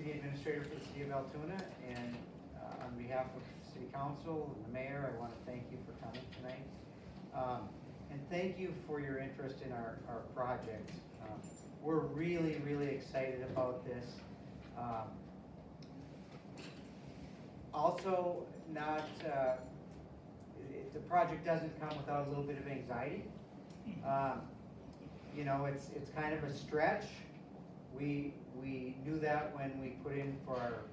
City Administrator for the City of Altoona, and on behalf of the City Council and the Mayor, I want to thank you for coming tonight. And thank you for your interest in our project. We're really, really excited about this. Also, the project doesn't come without a little bit of anxiety. You know, it's kind of a stretch. We knew that when we put in for our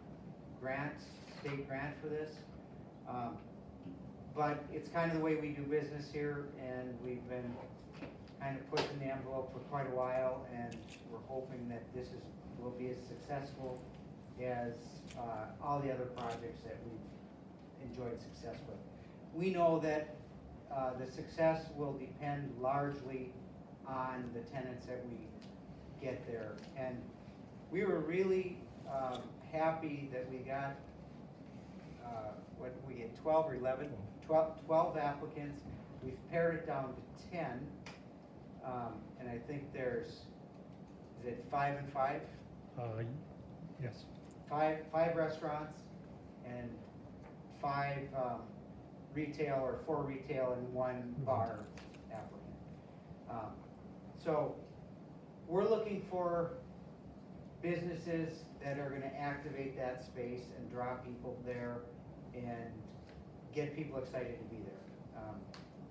state grant for this. But it's kind of the way we do business here, and we've been kind of pushing the envelope for quite a while, and we're hoping that this will be as successful as all the other projects that we've enjoyed success with. We know that the success will depend largely on the tenants that we get there, and we were really happy that we got what we get 12 or 11, 12 applicants. We've pared it down to 10, and I think there's, is it 5 and 5? Yes. Five restaurants and 5 retail, or 4 retail and 1 bar applicant. So we're looking for businesses that are going to activate that space and draw people there and get people excited to be there.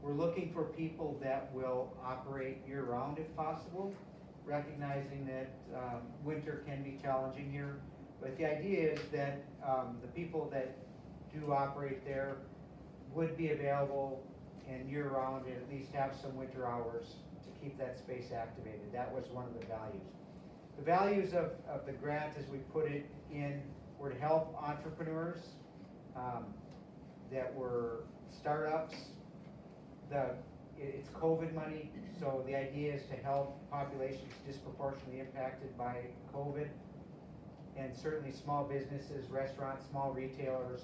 We're looking for people that will operate year-round if possible, recognizing that winter can be challenging here. But the idea is that the people that do operate there would be available and year-round, and at least have some winter hours to keep that space activated. That was one of the values. The values of the grant, as we put it in, were to help entrepreneurs that were startups. It's COVID money, so the idea is to help populations disproportionately impacted by COVID. And certainly small businesses, restaurants, small retailers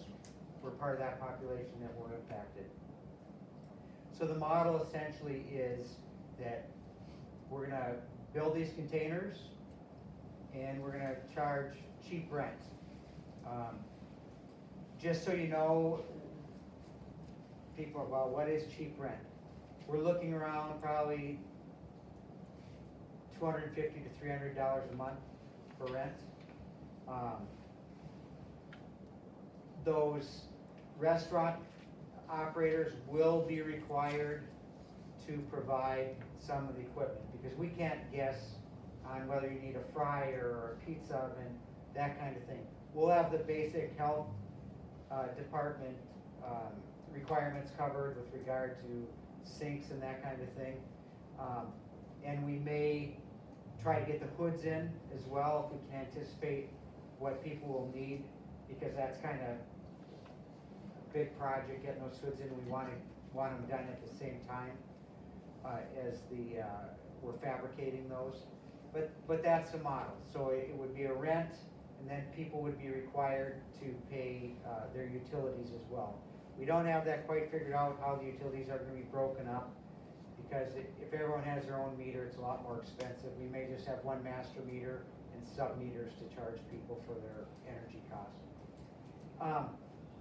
were part of that population that were impacted. So the model essentially is that we're going to build these containers and we're going to charge cheap rent. Just so you know, people are, well, what is cheap rent? We're looking around probably $250 to $300 a month for rent. Those restaurant operators will be required to provide some of the equipment, because we can't guess on whether you need a fryer or a pizza oven, that kind of thing. We'll have the basic health department requirements covered with regard to sinks and that kind of thing. And we may try to get the hoods in as well if we can anticipate what people will need, because that's kind of a big project, getting those hoods in. We want them done at the same time as we're fabricating those. But that's the model. So it would be a rent, and then people would be required to pay their utilities as well. We don't have that quite figured out, how the utilities are going to be broken up, because if everyone has their own meter, it's a lot more expensive. We may just have one master meter and sub-meters to charge people for their energy costs.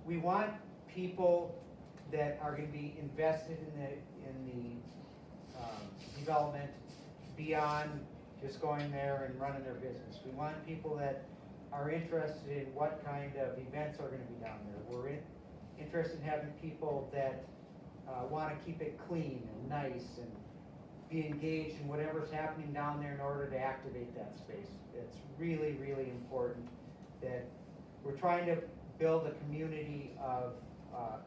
We want people that are going to be invested in the development beyond just going there and running their business. We want people that are interested in what kind of events are going to be down there. We're interested in having people that want to keep it clean and nice and be engaged in whatever's happening down there in order to activate that space. It's really, really important that we're trying to build a community of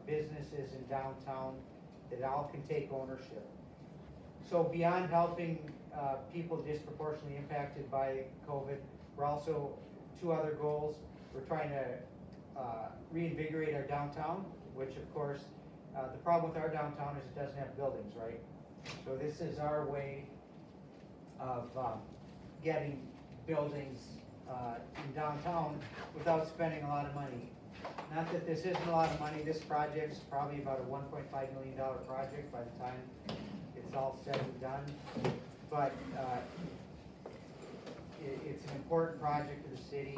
businesses in downtown that all can take ownership. So beyond helping people disproportionately impacted by COVID, we're also, 2 other goals. We're trying to reinvigorate our downtown, which of course, the problem with our downtown is it doesn't have buildings, right? So this is our way of getting buildings in downtown without spending a lot of money. Not that this isn't a lot of money. This project's probably about a $1.5 million project by the time it's all said and done. But it's an important project for the city.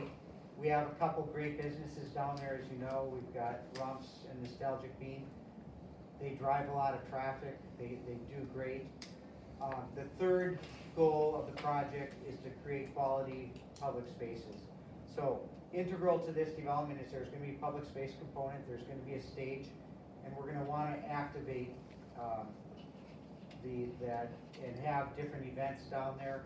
We have a couple great businesses down there, as you know. We've got Rumps and Nostalgic Bean. They drive a lot of traffic, they do great. The third goal of the project is to create quality public spaces. So integral to this development is there's gonna be a public space component, there's gonna be a stage, and we're gonna wanna activate that and have different events down there.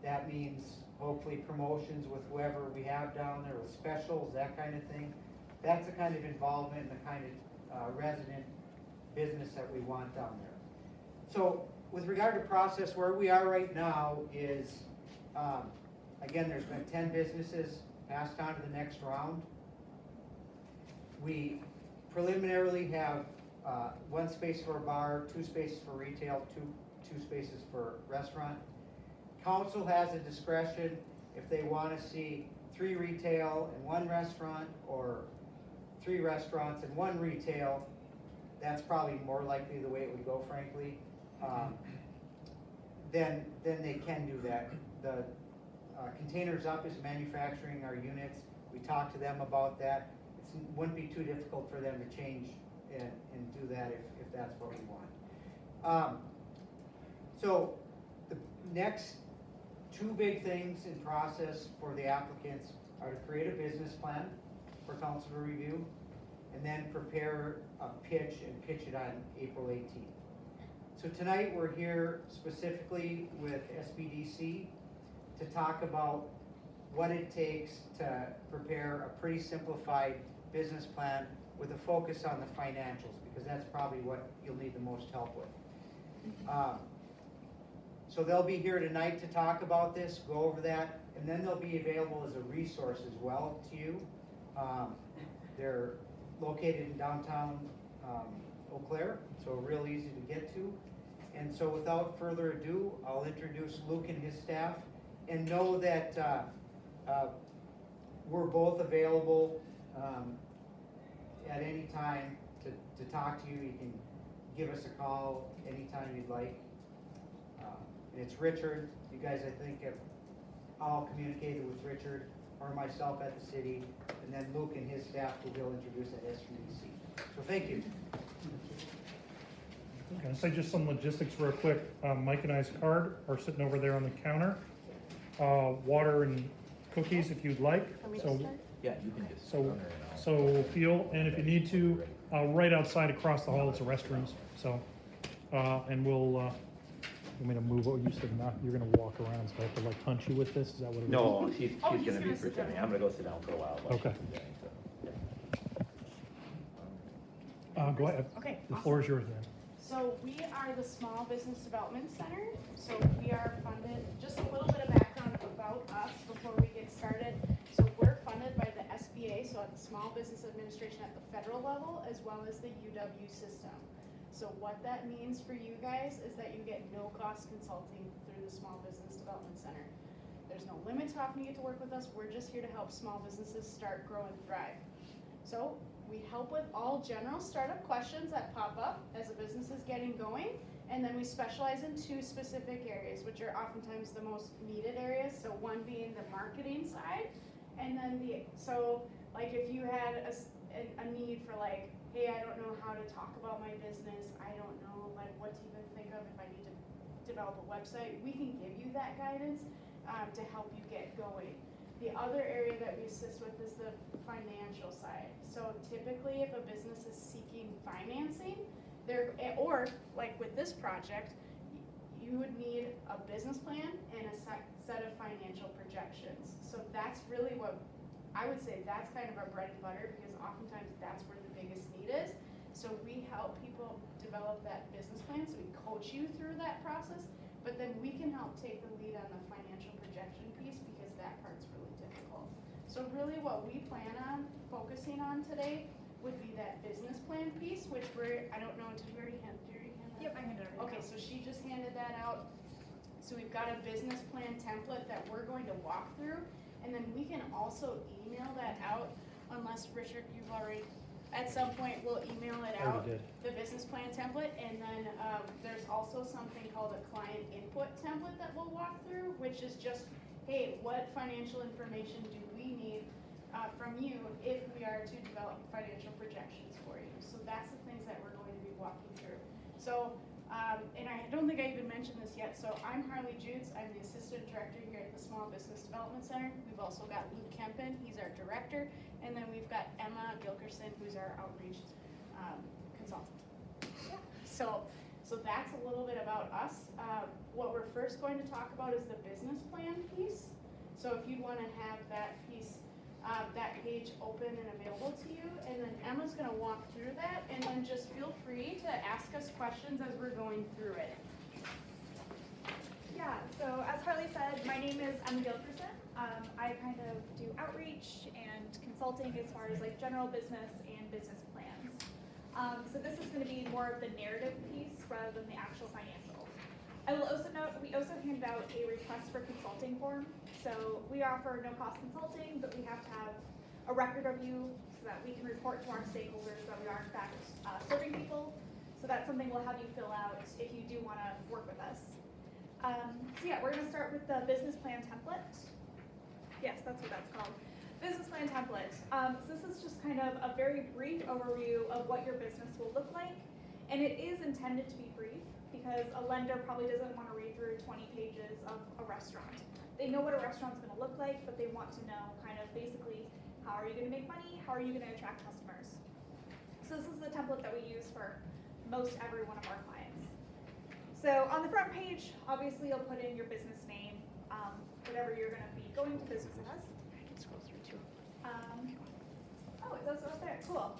That means hopefully promotions with whoever we have down there, with specials, that kind of thing. That's the kind of involvement and the kind of resident business that we want down there. So with regard to process, where we are right now is, again, there's been 10 businesses passed on to the next round. We preliminarily have 1 space for a bar, 2 spaces for retail, two spaces for restaurant. Council has a discretion if they want to see 3 retail and 1 restaurant, or 3 restaurants and 1 retail. That's probably more likely the way it would go, frankly. Then they can do that. The Containers Up is manufacturing our units. We talked to them about that. It wouldn't be too difficult for them to change and do that if that's what we want. So the next 2 big things in process for the applicants are to create a business plan for council to review, and then prepare a pitch and pitch it on April 18th. So tonight we're here specifically with SBDC to talk about what it takes to prepare a pretty simplified business plan with a focus on the financials, because that's probably what you'll need the most help with. So they'll be here tonight to talk about this, go over that, and then they'll be available as a resource as well to you. They're located in downtown Eau Claire, so real easy to get to. And so without further ado, I'll introduce Luke and his staff, and know that we're both available at any time to talk to you. You can give us a call anytime you'd like. And it's Richard. You guys, I think, have all communicated with Richard or myself at the city, and then Luke and his staff will be able to introduce at SBDC. So thank you. I'm gonna say just some logistics real quick. Mike and I's card are sitting over there on the counter. Water and cookies if you'd like. So, Yeah, you can just. so feel, and if you need to, right outside across the hall, it's the restrooms. So, and we'll, you want me to move, you said not, you're gonna walk around, so I have to like punch you with this, is that what it is? No, she's Oh, gonna be sit presenting. down. I'm gonna go sit down for a while. while Okay. she's presenting, so, Go ahead, Okay, the awesome. floor is yours then. So we are the Small Business Development Center. So we are funded, just a little bit of background about us before we get started. So we're funded by the SBA, so at the Small Business Administration at the federal level, as well as the UW system. So what that means for you guys is that you get no cost consulting through the Small Business Development Center. There's no limit to how often you get to work with us. We're just here to help small businesses start, grow, and thrive. So we help with all general startup questions that pop up as a business is getting going, and then we specialize in 2 specific areas, which are oftentimes the most needed areas. So one being the marketing side, and then so like if you had a need for like, hey, I don't know how to talk about my business, I don't know like what to even think of if I need to develop a website, we can give you that guidance to help you get going. The other area that we assist with is the financial side. So typically if a business is seeking financing, or like with this project, you would need a business plan and a set of financial projections. So that's really what I would say, that's kind of our bread and butter, because oftentimes that's where the biggest need is. So we help people develop that business plan, so we coach you through that process, but then we can help take the lead on the financial projection piece, because that part's really difficult. So really what we plan on focusing on today would be that business plan piece, which I don't know, did you already hand that? Yep, I handed it over. Okay, so she just handed that out. So we've got a business plan template that we're going to walk through, and then we can also email that out, unless Richard, you've already, at some point, we'll email it I out, already did. the business plan template, and then there's also something called a client input template that we'll walk through, which is just, hey, what financial information do we need from you if we are to develop financial projections for you. So that's the things that we're going to be walking through. So, and I don't think I even mentioned this yet, so I'm Harley Judes, I'm the Assistant Director here at the Small Business Development Center. We've also got Luke Kempen, he's our Director, and then we've got Emma Gilkerson, who's our Outreach Consultant. So that's a little bit about us. What we're first going to talk about is the business plan piece. So if you want to have that piece, that page open and available to you, and then Emma's going to walk through that, and then just feel free to ask us questions as we're going through it. Yeah, so as Harley said, my name is Emma Gilkerson. I kind of do outreach and consulting as far as like general business and business plans. So this is going to be more of the narrative piece rather than the actual financial. I will also note we also hand out a request for consulting form. So we offer no cost consulting, but we have to have a record of you so that we can report to our stakeholders that we are in fact serving people. So that's something we'll have you fill out if you do want to work with us. So yeah, we're going to start with the business plan template. Yes, that's what that's called. Business plan template. So this is just kind of a very brief overview of what your business will look like. And it is intended to be brief because a lender probably doesn't want to read through 20 pages of a restaurant. They know what a restaurant's going to look like, but they want to know kind of basically how are you going to make money, how are you going to attract customers. So this is the template that we use for most every one of our clients. So on the front page, obviously you'll put in your business name, whatever you're going to be going to business as. I can scroll through too. Oh, it's also up there, cool.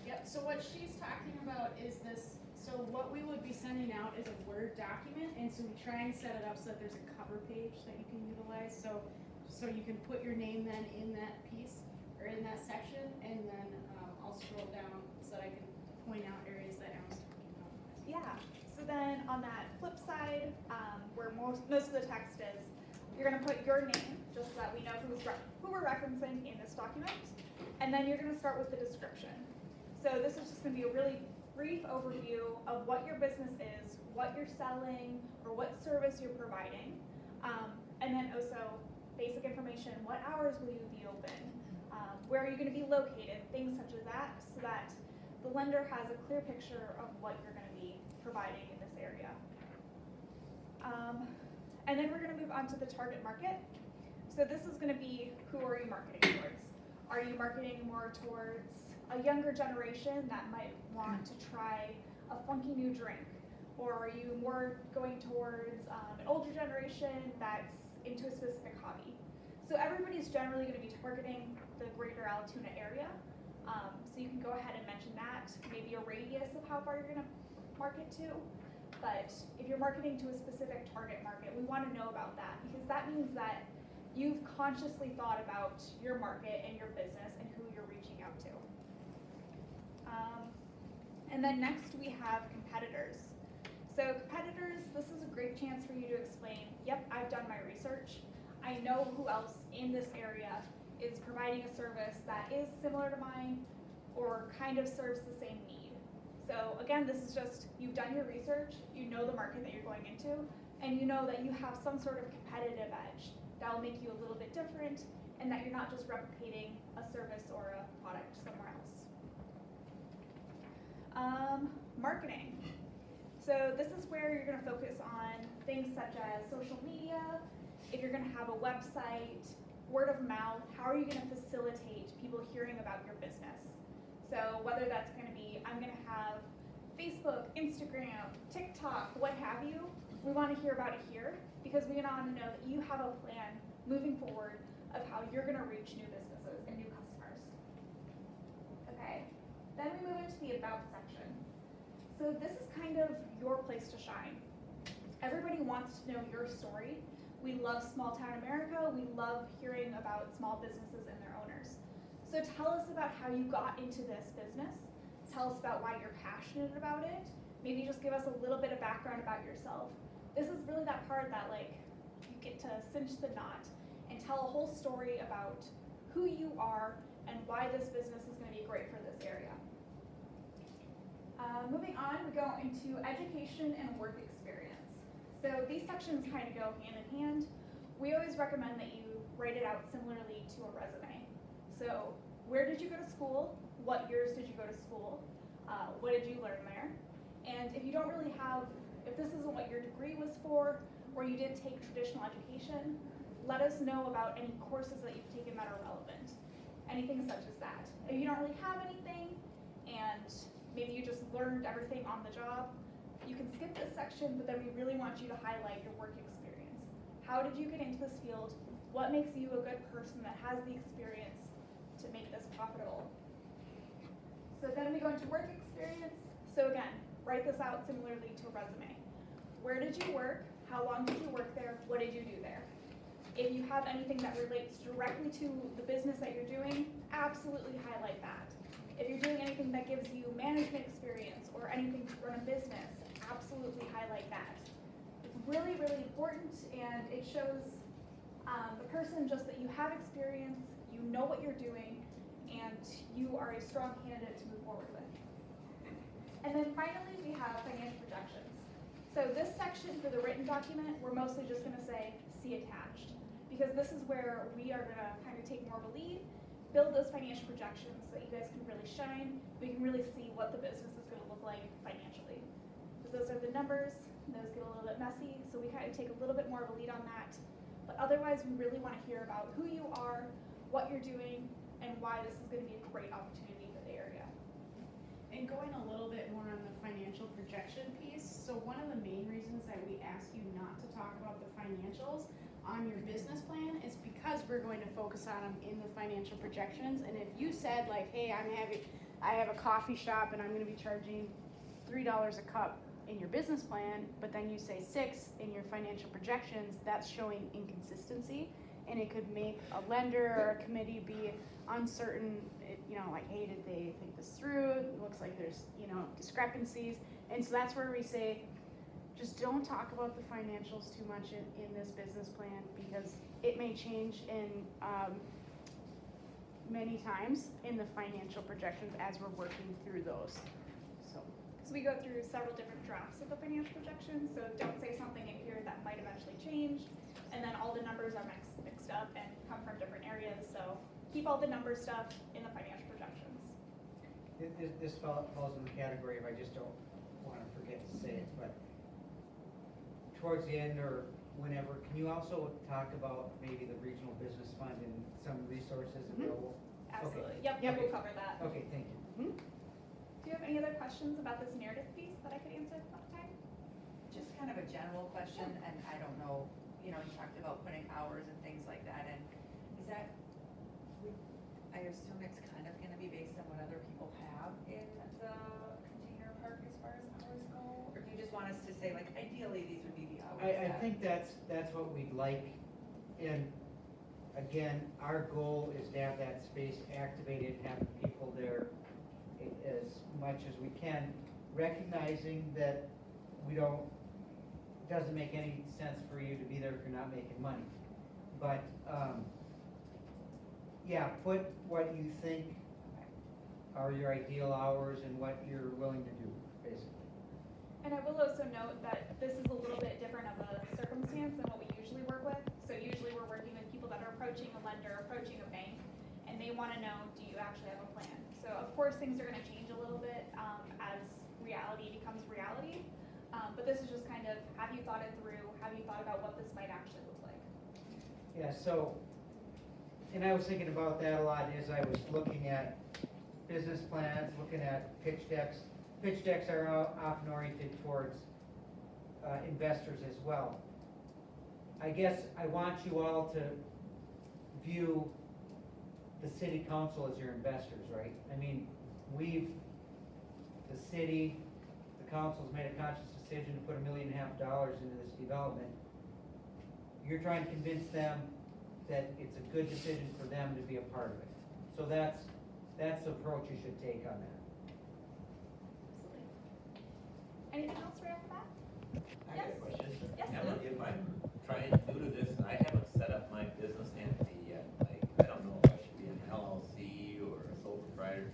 Yep, so what she's talking about is this, so what we would be sending out is a Word document, and so we try and set it up so that there's a cover page that you can utilize, so you can put your name then in that piece, or in that section, and then I'll scroll down so that I can point out areas that Emma's talking about. Yeah, so then on that flip side, where most of the text is, you're gonna put your name, just so that we know who we're referencing in this document, and then you're gonna start with the description. So this is just gonna be a really brief overview of what your business is, what you're selling, or what service you're providing, and then also basic information, what hours will you be open, where are you gonna be located, things such as that, so that the lender has a clear picture of what you're gonna be providing in this area. And then we're gonna move on to the target market. So this is gonna be, who are you marketing towards? Are you marketing more towards a younger generation that might want to try a funky new drink? Or are you more going towards an older generation that's into a specific hobby? So everybody's generally gonna be targeting the greater Altoona area. So you can go ahead and mention that, maybe a radius of how far you're gonna market to. But if you're marketing to a specific target market, we wanna know about that because that means that you've consciously thought about your market and your business and who you're reaching out to. And then next we have competitors. So competitors, this is a great chance for you to explain, yep, I've done my research. I know who else in this area is providing a service that is similar to mine or kind of serves the same need. So again, this is just, you've done your research, you know the market that you're going into, and you know that you have some sort of competitive edge that will make you a little bit different and that you're not just replicating a service or a product somewhere else. Marketing. So this is where you're gonna focus on things such as social media, if you're gonna have a website, word of mouth, how are you gonna facilitate people hearing about your business? So whether that's gonna be, I'm gonna have Facebook, Instagram, TikTok, what have you, we wanna hear about it here because we wanna know that you have a plan moving forward of how you're gonna reach new businesses and new customers. Okay, then we move into the about section. So this is kind of your place to shine. Everybody wants to know your story. We love small town America. We love hearing about small businesses and their owners. So tell us about how you got into this business. Tell us about why you're passionate about it. Maybe just give us a little bit of background about yourself. This is really that part that like you get to cinch the knot and tell a whole story about who you are and why this business is going to be great for this area. Moving on, we go into education and work experience. So these sections kind of go hand in hand. We always recommend that you write it out similarly to a resume. So So where did you go to school? What years did you go to school? What did you learn there? And if you don't really have, if this isn't what your degree was for, or you didn't take traditional education, let us know about any courses that you've taken that are relevant. Anything such as that. If you don't really have anything, and maybe you just learned everything on the job, you can skip this section, but then we really want you to highlight your work experience. How did you get into this field? What makes you a good person that has the experience to make this profitable? So then we go into work experience. So again, write this out similarly to a resume. Where did you work? How long did you work there? What did you do there? If you have anything that relates directly to the business that you're doing, absolutely highlight that. If you're doing anything that gives you management experience or anything to run a business, absolutely highlight that. It's really, really important, and it shows the person just that you have experience, you know what you're doing, and you are a strong candidate to move forward with. And then finally, we have financial projections. So this section for the written document, we're mostly just gonna say, see attached. Because this is where we are gonna kind of take more of a lead, build those financial projections so that you guys can really shine. We can really see what the business is gonna look like financially. Because those are the numbers, and those get a little bit messy, so we kind of take a little bit more of a lead on that. But otherwise, we really wanna hear about who you are, what you're doing, and why this is gonna be a great opportunity for the area. And going a little bit more on the financial projection piece, so one of the main reasons that we ask you not to talk about the financials on your business plan is because we're going to focus on them in the financial projections. And if you said like, hey, I have a coffee shop and I'm gonna be charging $3 a cup in your business plan, but then you say $6 in your financial projections, that's showing inconsistency. And it could make a lender or a committee be uncertain, like, hey, did they think this through? It looks like there's, discrepancies. And so that's where we say, just don't talk about the financials too much in this business plan, because it may change in many times in the financial projections as we're working through those. So we go through several different drafts of the financial projections, so don't say something in here that might eventually change, and then all the numbers are mixed up and come from different areas, so keep all the number stuff in the financial projections. This falls in the category of I just don't want to forget to say it, but towards the end or whenever, can you also talk about maybe the regional business fund and some resources available? Absolutely. Okay. Yep, we'll cover that. Okay, thank you. Do you have any other questions about this narrative piece that I could answer at the time? Just kind of a general question, and I don't know, you talked about putting hours and things like that, and is that, I assume it's kind of gonna be based on what other people have in the container park as far as hours go? Or do you just want us to say, like, ideally, these would be the hours? I think that's what we'd like, and again, our goal is to have that space activated, have the people there as much as we can, recognizing that it doesn't make any sense for you to be there if you're not making money. But, yeah, put what you think are your ideal hours and what you're willing to do, basically. And I will also note that this is a little bit different of a circumstance than what we usually work with. So usually we're working with people that are approaching a lender, approaching a bank, and they want to know, do you actually have a plan? So of course things are going to change a little bit as reality becomes reality. But this is just kind of, have you thought it through? Have you thought about what this might actually look like? Yeah, so, and I was thinking about that a lot as I was looking at business plans, looking at pitch decks. Pitch decks are often oriented towards investors as well. I guess I want you all to view the city council as your investors, right? I mean, the city, the council's made a conscious decision to put $1.5 million into this development. You're trying to convince them that it's a good decision for them to be a part of it. So that's the approach you should take on that. Absolutely. Anything else right off the bat? I got a question. Yes, Emma, Lou? if I'm trying new to this and I haven't set up my business entity yet, like, I don't know if I should be an LLC or a sole proprietor,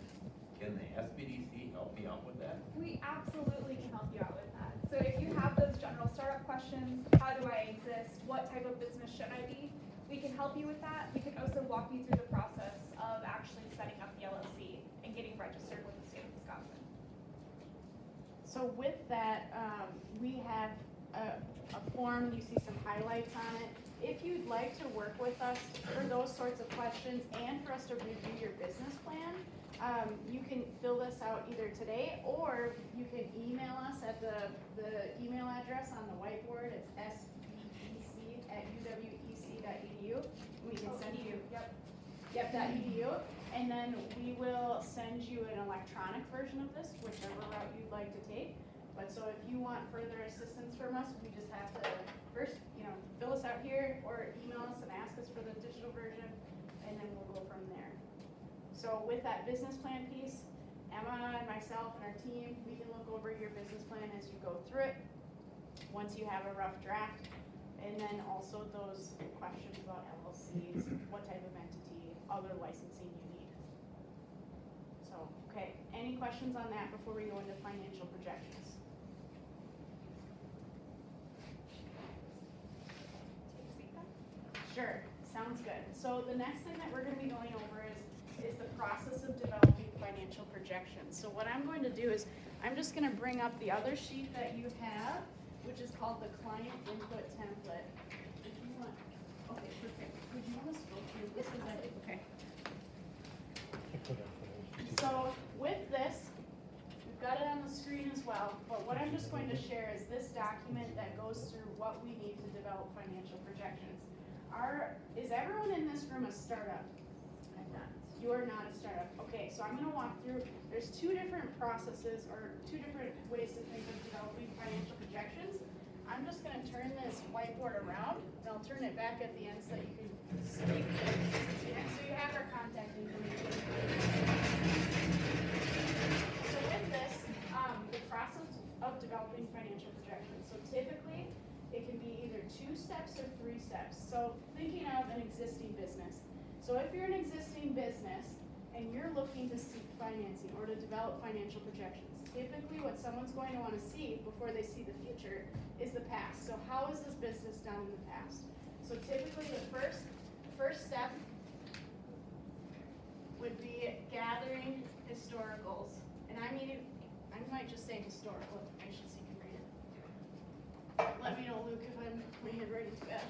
can the SBDC help me out with that? We absolutely can help you out with that. So if you have those general startup questions, how do I exist? What type of business should I be? We can help you with that. We can also walk you through the process of actually So with that, we have a form, you see some highlights on it. If you'd like to work with us for those sorts of questions and for us to review your business plan, you can fill this out either today, or you can email us at the email address on the whiteboard. It's sbec@uwec.edu. We can send you, .edu, and then we will send you an electronic version of this, whichever route you'd like to take. But so if you want further assistance from us, we just have to first, fill us out here or email us and ask us for the digital version, and then we'll go from there. So with that business plan piece, Emma and myself and our team, we can look over your business plan as you go through it, once you have a rough draft, and then also those questions about LLCs, what type of entity, other licensing you need. So, okay, any questions on that before we go into financial projections? Sure, sounds good. So the next thing that we're gonna be going over is the process of developing financial projections. So what I'm going to do is, I'm just gonna bring up the other sheet that you have, which is called the client input template. If you want, okay, perfect. Would you want us to go through this? Okay. So with this, we've got it on the screen as well, but what I'm just going to share is this document that goes through what we need to develop financial projections. Is everyone in this room a startup? I'm not. You're not a startup. Okay, so I'm gonna walk through, there's two different processes or two different ways to think of developing financial projections. I'm just gonna turn this whiteboard around, and I'll turn it back at the end so that you can see. So you have our contact information. So with this, the process of developing financial projections. So typically, it can be either 2 steps or 3 steps. So thinking of an existing business. So if you're an existing business and you're looking to seek financing or to develop financial projections, typically what someone's going to want to see before they see the future is the past. So how is this business done in the past? So typically the first step would be gathering historicals. And I might just say historical, I should see you read it. Let me know, Luke, if my handwriting's bad.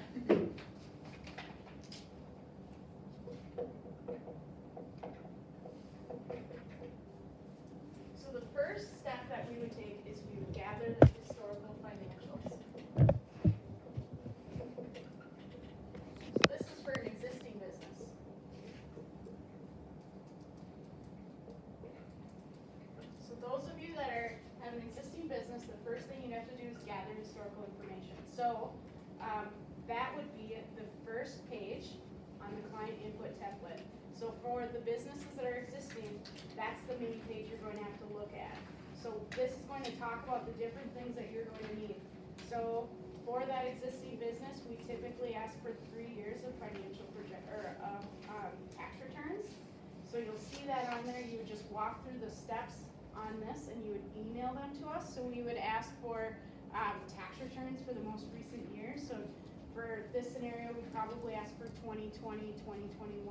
So the first step that we would take is we would gather the historical financials. So this is for an existing business. So those of you that have an existing business, the first thing you have to do is gather historical information. So that would be the first page on the client input template. So for the businesses that are existing, that's the main page you're going to have to look at. So this is going to talk about the different things that you're going to need. So for that existing business, we typically ask for 3 years of financial tax returns. So you'll see that on there. You would just walk through the steps on this and you would email them to us. So we would ask for tax returns for the most recent year. So for this scenario, we probably ask for 2020, 2021.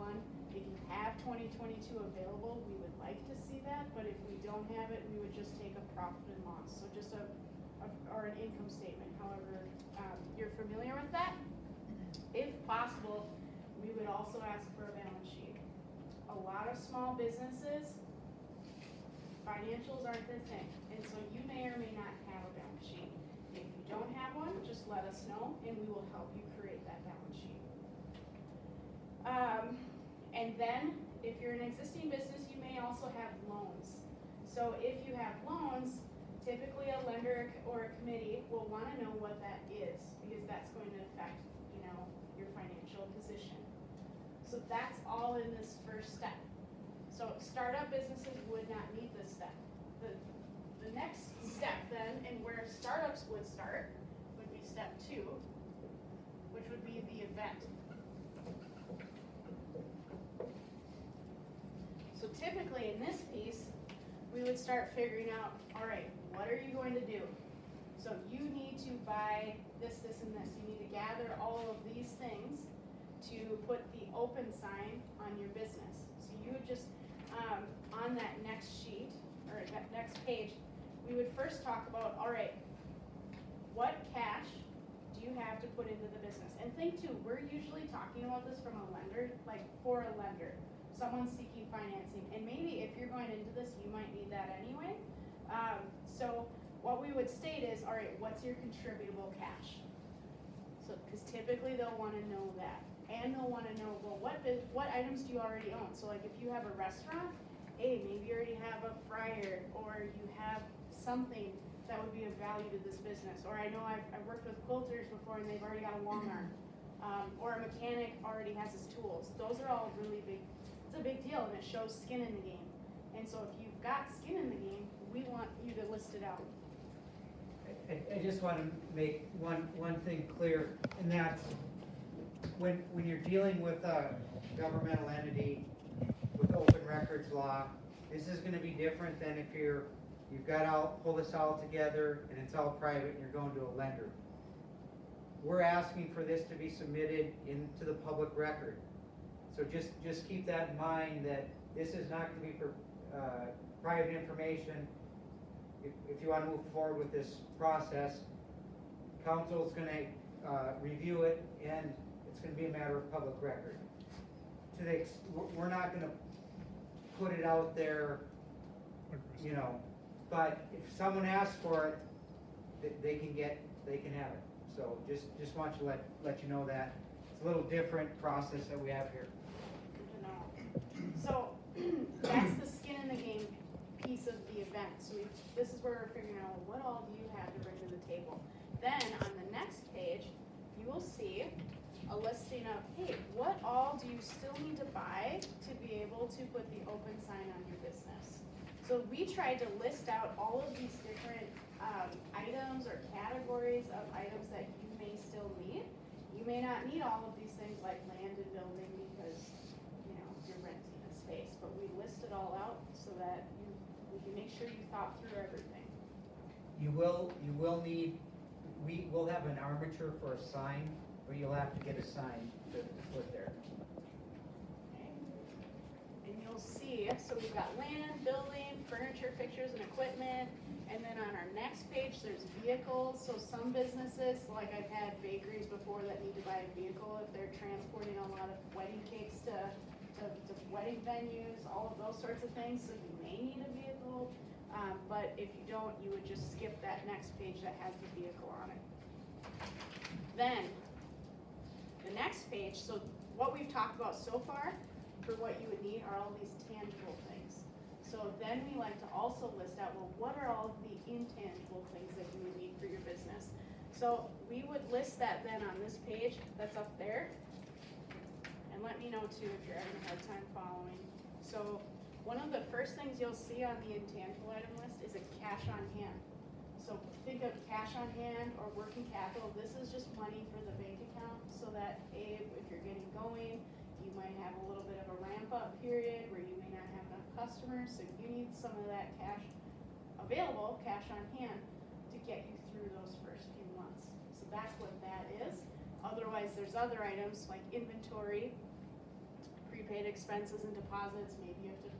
If you have 2022 available, we would like to see that, but if we don't have it, we would just take a profit and loss. So just or an income statement, however you're familiar with that. If possible, we would also ask for a balance sheet. A lot of small businesses, financials aren't their thing, and so you may or may not have a balance sheet. If you don't have one, just let us know and we will help you create that balance sheet. And then, if you're an existing business, you may also have loans. So if you have loans, typically a lender or a committee will want to know what that is, because that's going to affect, your financial position. So that's all in this first step. So startup businesses would not need this step. The next step then, and where startups would start, would be step 2, which would be the event. So typically in this piece, we would start figuring out, all right, what are you going to do? So you need to buy this, this, and this. You need to gather all of these things to put the open sign on your business. So you would just, on that next sheet, or that next page, we would first talk about, all right, what cash do you have to put into the business? And think too, we're usually talking about this from a lender, like for a lender, someone seeking financing. And maybe if you're going into this, you might need that anyway. So what we would state is, all right, what's your contributable cash? So, because typically they'll want to know that. And they'll want to know, well, what items do you already own? So like if you have a restaurant, hey, maybe you already have a fryer, or you have something that would be of value to this business. Or I know I've worked with quilters before and they've already got a long arm. Or a mechanic already has his tools. Those are all really big, it's a big deal and it shows skin in the game. And so if you've got skin in the game, we want you to list it out. I just want to make one thing clear, and that's when you're dealing with a governmental entity with open records law, this is going to be different than if you've got to pull this all together and it's all private and you're going to a lender. We're asking for this to be submitted into the public record. So just keep that in mind, that this is not going to be for private information. If you want to move forward with this process, council's going to review it, and it's going to be a matter of public record. We're not going to put it out there, you know, but if someone asks for it, they can have it. So just want to let you know that it's a little different process that we have here. Good to know. So that's the skin in the game piece of the event. So this is where we're figuring out, well, what all do you have to bring to the table? Then on the next page, you will see a listing of, hey, what all do you still need to buy to be able to put the open sign on your business? So we tried to list out all of these different items or categories of items that you may still need. You may not need all of these things like land and building because, you know, you're renting a space, but we list it all out so that we can make sure you thought through everything. You will need, we will have an armature for a sign, but you'll have to get a sign to put there. Okay. And you'll see, so we've got land, building, furniture, fixtures, and equipment. And then on our next page, there's vehicles. So some businesses, like I've had bakeries before that need to buy a vehicle if they're transporting a lot of wedding cakes to wedding venues, all of those sorts of things. So you may need a vehicle. But if you don't, you would just skip that next page that has the vehicle on it. Then, the next page, so what we've talked about so far for what you would need are all these tangible things. So then we like to also list out, well, what are all of the intangible things that you would need for your business? So we would list that then on this page that's up there. And let me know too if you're having a hard time following. So one of the first things you'll see on the intangible item list is a cash on hand. So think of cash on hand or working capital. This is just money for the bank account so that if you're getting going, you might have a little bit of a ramp up period where you may not have enough customers. So you need some of that cash available, cash on hand, to get you through those first few months. So that's what that is. Otherwise, there's other items like inventory, prepaid expenses and deposits. Maybe you have to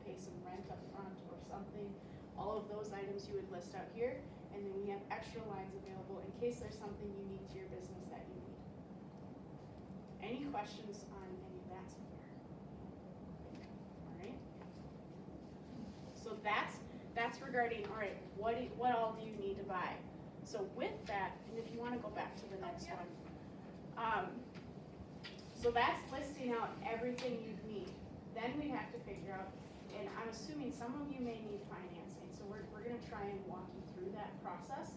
pay some rent up front or something. All of those items you would list out here, and then we have extra lines available in case there's something unique to your business that you need. Any questions on any of that so far? All right. So that's regarding, all right, what all do you need to buy? So with that, and if you want to go back to the next one, so that's listing out everything you'd need. Then we have to figure out, and I'm assuming some of you may need financing, so we're going to try and walk you through that process.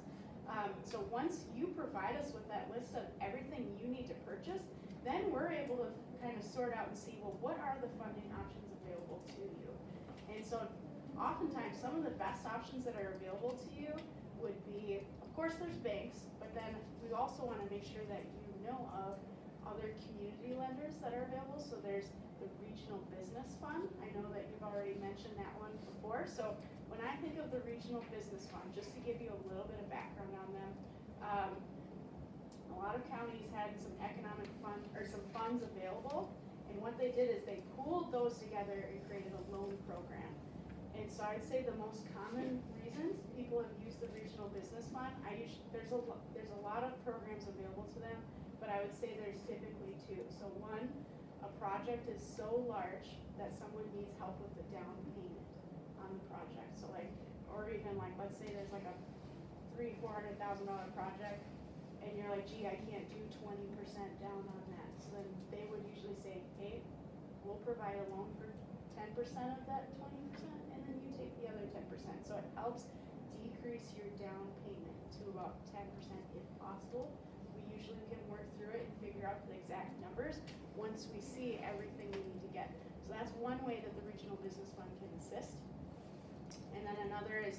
So once you provide us with that list of everything you need to purchase, then we're able to kind of sort out and see, well, what are the funding options available to you? And so oftentimes some of the best options that are available to you would be, of course there's banks, but then we also want to make sure that you know of other community lenders that are available. So there's the Regional Business Fund. I know that you've already mentioned that one before. So when I think of the Regional Business Fund, just to give you a little bit of background on them, a lot of counties had some economic fund or some funds available, and what they did is they pooled those together and created a loan program. And so I'd say the most common reasons people have used the regional business fund, there's a lot of programs available to them, but I would say there's typically two. So one, a project is so large that someone needs help with the down payment on the project. So like, or even like, let's say there's like a $400,000 project, and you're like, gee, I can't do 20% down on that. So then they would usually say, hey, we'll provide a loan for 10% of that 20%, and then you take the other 10%. So it helps decrease your down payment to about 10% if possible. We usually can work through it and figure out the exact numbers once we see everything we need to get. So that's one way that the regional business fund can assist. And then another is,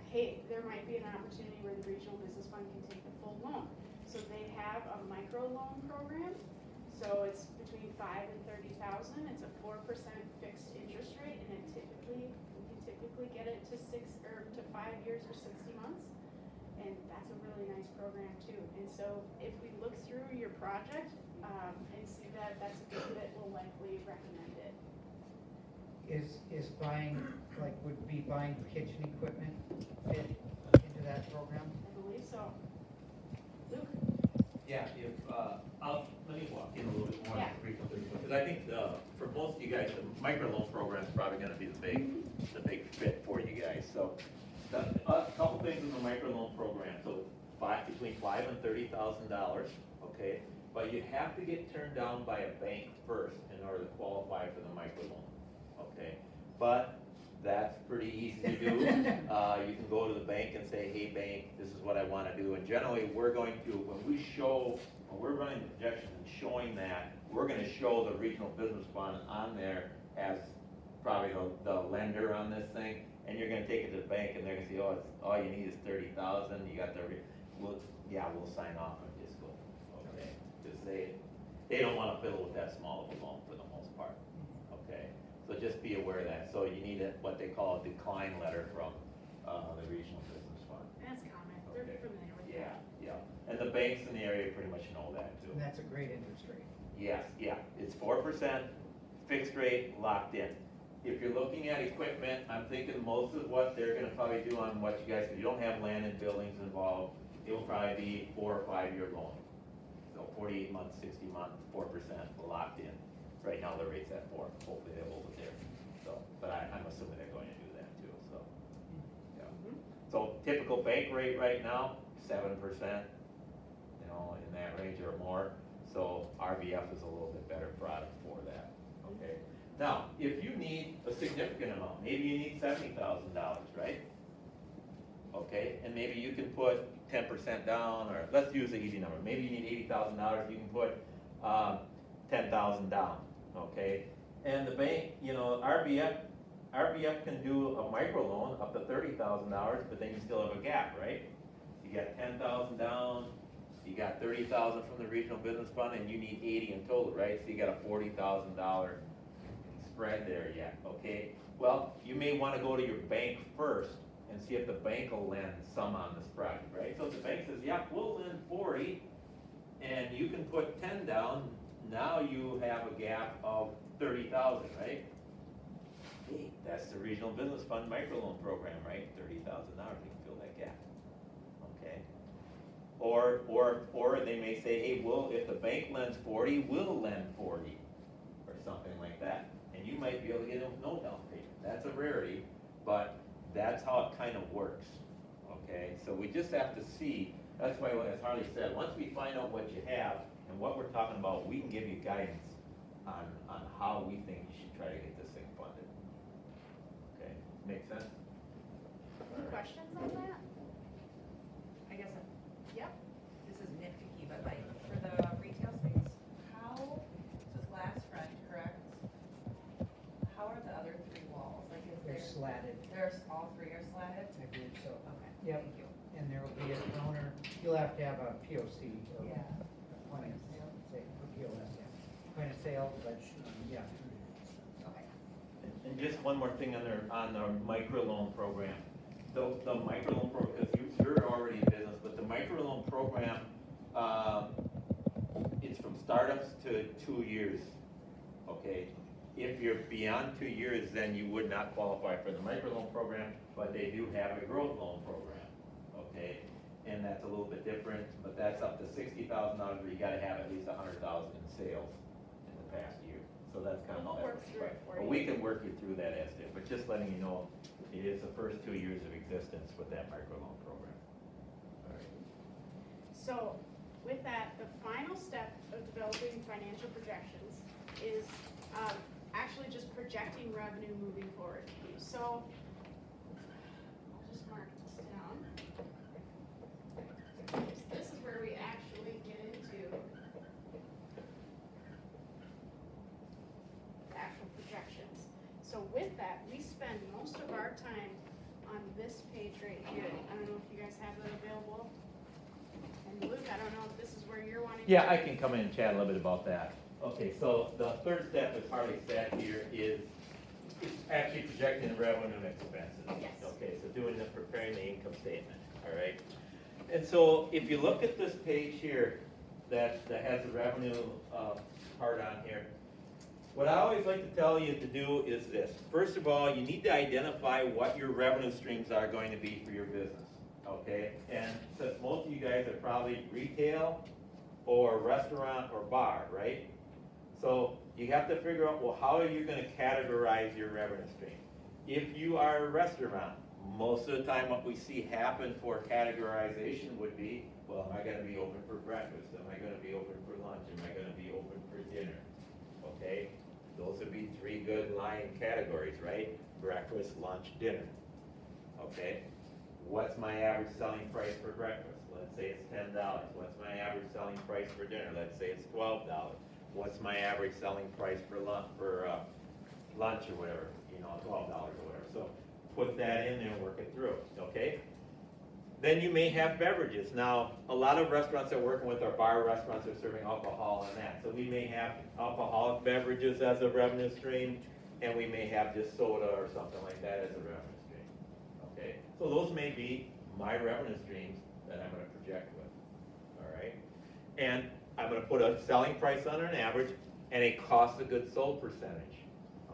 hey, there might be an opportunity where the regional business fund can take the full loan. So they have a micro loan program. So it's between 5 and 30,000. It's a 4% fixed interest rate, and you can typically get it to 5 years or 60 months. And that's a really nice program too. And so if we look through your project and see that that's a good fit, we'll likely recommend it. Is buying, would be buying kitchen equipment fit into that program? I believe so. Luke? Yeah, let me walk in a little bit more on Yeah. the regional business, because I think, for most of you guys, the microloan program is probably gonna be the big fit for you guys, so. A couple things in the microloan program, so between $5,000 and $30,000, okay? But you have to get turned down by a bank first in order to qualify for the microloan, okay? But that's pretty easy to do. You can go to the bank and say, hey, bank, this is what I wanna do, and generally, we're going to, when we're running the projections and showing that, we're gonna show the regional business fund on there as probably the lender on this thing, and you're gonna take it to the bank, and they're gonna say, oh, all you need is 30,000, you got we'll sign off on this go, okay? Because they don't wanna fiddle with that small of a loan for the most part, okay? So just be aware of that, so you need what they call a decline letter from, the regional business fund. That's common. They're Okay. familiar with Yeah, that. yeah, and the banks in the area pretty much know that too. And that's a great interest rate. Yes, yeah, it's 4%, fixed rate, locked in. If you're looking at equipment, I'm thinking most of what they're gonna probably do on what you guys, if you don't have land and buildings involved, it will probably be 4 or 5 year loan. So 48 months, 60 months, 4% locked in. Right now the rate's at 4, hopefully they'll hold it there. So, but I'm assuming they're going to do that too, so. Yeah. So typical bank rate right now, 7%, in that range or more. So RBF is a little bit better product for that, okay? Now, if you need a significant amount, maybe you need $70,000, right? Okay, and maybe you can put 10% down, or let's use an easy number. Maybe you need $80,000, you can put 10,000 down, okay? And the bank, RBF can do a microloan up to $30,000, but then you still have a gap, right? You got 10,000 down, you got 30,000 from the regional business fund, and you need 80 in total, right? So you got a $40,000 spread there yet, okay? Well, you may wanna go to your bank first and see if the bank will lend some on this project, right? So if the bank says, yeah, we'll lend 40, and you can put 10 down, now you have a gap of 30,000, right? Hey, that's the regional business fund microloan program, right? $30,000, you can fill that gap, okay? Or they may say, hey, if the bank lends 40, we'll lend 40, or something like that. And you might be able to get them with no down payment. That's a rarity, but that's how it kind of works, okay? So we just have to see, that's why, as Harley said, once we find out what you have and what we're talking about, we can give you guidance on how we think you should try to get this thing funded. Okay, make sense? Any questions on that? I guess Yep. this is nitpicky, but like for the retail space, so it's glass front, correct? How are the other 3 walls? Like They're slatted, all 3 are slatted? I believe so. Okay, Yep. thank you. And there will be a counter, you'll have to have a POC. or Yeah. Point of sale, POS, yeah. Point of sale, but, yeah. Okay. And just one more thing on the microloan program. The microloan program, because you're already in business, but the microloan program, it's from startups to 2 years, okay? if you're beyond 2 years, then you would not qualify for the microloan program, but they do have a growth loan program, okay? And that's a little bit different, but that's up to $60,000, where you gotta have at least 100,000 in sales in the past year. So that's kind of We'll how that work works. through it for But you. we can work you through that estimate, but just letting you know, it is the first 2 years of existence with that microloan program. All right. So with that, the final step of developing financial projections is actually just projecting revenue moving forward. So I'll just mark this down. This is where we actually get into actual projections. So with that, we spend most of our time on this page right here. I don't know if you guys have that available. And Luke, I don't know if this is where you're wanting to. Yeah, I can come in and chat a little bit about that. Okay, so the third step, as Harley said here, is actually projecting the revenue and expenses. Yes. Okay, so doing the, preparing the income statement, all right? And so if you look at this page here, that has the revenue part on here, what I always like to tell you to do is this. First of all, you need to identify what your revenue streams are going to be for your business, okay? And since most of you guys are probably retail or restaurant or bar, right? So you have to figure out, well, how are you gonna categorize your revenue stream? If you are a restaurant, most of the time what we see happen for categorization would be, well, am I gonna be open for breakfast? Am I gonna be open for lunch? Am I gonna be open for dinner? Okay, those would be three good line categories, right? Breakfast, lunch, dinner. Okay, what's my average selling price for breakfast? Let's say it's $10. What's my average selling price for dinner? Let's say it's $12. What's my average selling price for lunch or whatever, you know, $12 or whatever. So put that in there and work it through, okay? Then you may have beverages. Now, a lot of restaurants that are working with our bar restaurants are serving alcohol and that. So we may have alcoholic beverages as a revenue stream, and we may have just soda or something like that as a revenue stream, okay? So those may be my revenue streams that I'm gonna project with, all right? And I'm gonna put a selling price on an average and a cost of goods sold percentage,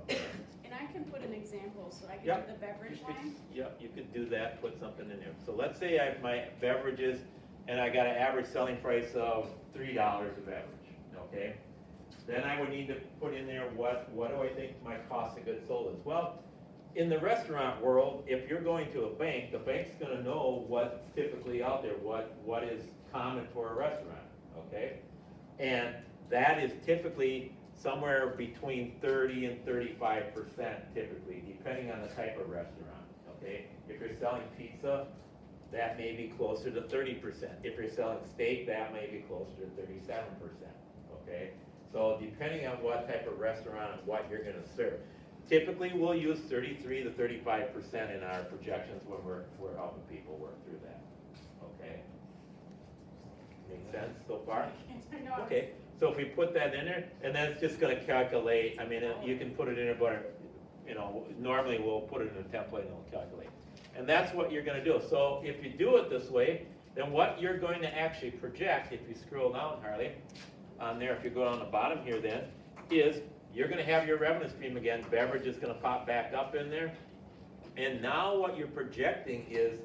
okay? And I can put an example, so I can Yep. do the beverage line. Yep, you could do that, put something in there. So let's say I have my beverages, and I got an average selling price of $3 a beverage, okay? Then I would need to put in there, what do I think my cost of goods sold is? Well, in the restaurant world, if you're going to a bank, the bank's gonna know what's typically out there, what is common for a restaurant, okay? And that is typically somewhere between 30 and 35% typically, depending on the type of restaurant, okay? If you're selling pizza, that may be closer to 30%. If you're selling steak, that may be closer to 37%, okay? So depending on what type of restaurant and what you're gonna serve. Typically, we'll use 33 to 35% in our projections when we're helping people work through that, okay? Make sense so far? No, Okay, so if we put that in there, and then it's just gonna calculate, I mean, you can put it in there, but, you know, normally we'll put it in a template and it'll calculate. And that's what you're gonna do. So if you do it this way, then what you're going to actually project, if you scroll down, Harley, on there, if you go down the bottom here then, is you're gonna have your revenue stream again, beverage is gonna pop back up in there. And now what you're projecting is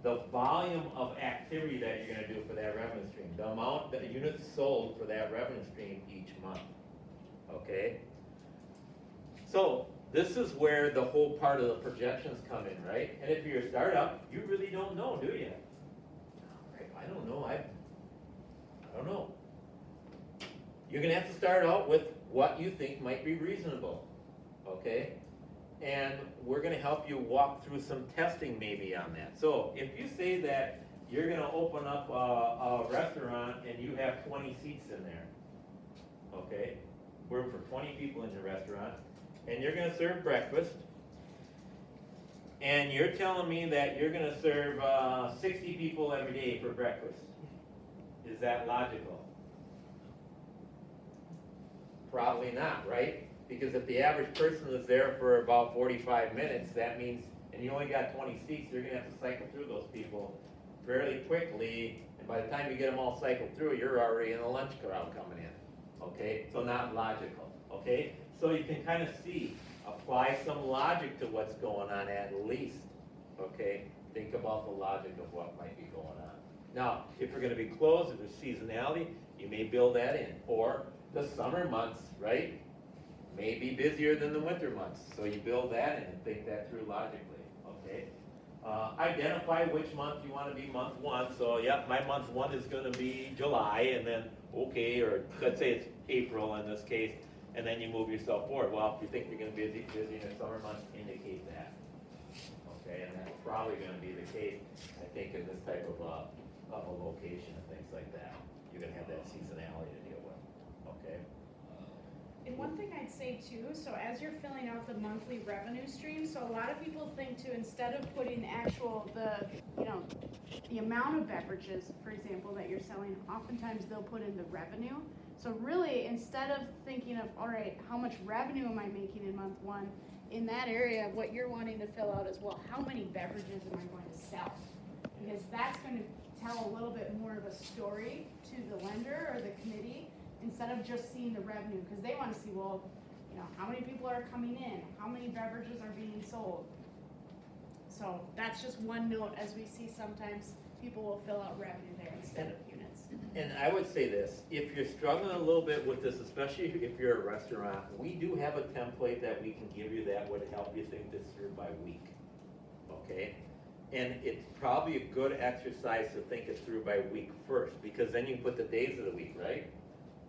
the volume of activity that you're gonna do for that revenue stream, the amount, the units sold for that revenue stream each month, okay? So, this is where the whole part of the projections come in, right? And if you're a startup, you really don't know, do you? I don't know, I don't know. You're gonna have to start out with what you think might be reasonable, okay? And we're gonna help you walk through some testing maybe on that. So if you say that you're gonna open up a restaurant and you have 20 seats in there, okay? Room for 20 people in your restaurant, and you're gonna serve breakfast, and you're telling me that you're gonna serve 60 people every day for breakfast. Is that logical? Probably not, right? Because if the average person is there for about 45 minutes, that means, and you only got 20 seats, you're gonna have to cycle through those people fairly quickly, and by the time you get them all cycled through, you're already in the lunch crowd coming in, okay? So not logical, okay? so you can kind of see, apply some logic to what's going on at least, okay? Think about the logic of what might be going on. Now, if you're gonna be closed, if there's seasonality, you may build that in, or the summer months, right? May be busier than the winter months, so you build that in and think that through logically, okay? Identify which month you wanna be month one, so yeah, my month one is gonna be July, and then, okay, or let's say it's April in this case, and then you move yourself forward. Well, if you think you're gonna be busy in the summer months, indicate that, okay? And that's probably gonna be the case, I think, in this type of a location and things like that. You're gonna have that seasonality to deal with, okay? And one thing I'd say too, so as you're filling out the monthly revenue stream, so a lot of people think too, instead of putting the amount of beverages, for example, that you're selling, oftentimes they'll put in the revenue. So really, instead of thinking of, all right, how much revenue am I making in month one, in that area, what you're wanting to fill out is, well, how many beverages am I going to sell? Because that's going to tell a little bit more of a story to the lender or the committee, instead of just seeing the revenue, because they want to see, well, how many people are coming in, how many beverages are being sold. So that's just one note, as we see sometimes people will fill out revenue there instead of units. And I would say this, if you're struggling a little bit with this, especially if you're a restaurant, we do have a template that we can give you that would help you think this through by week, okay? And it's probably a good exercise to think it through by week first, because then you put the days of the week, right?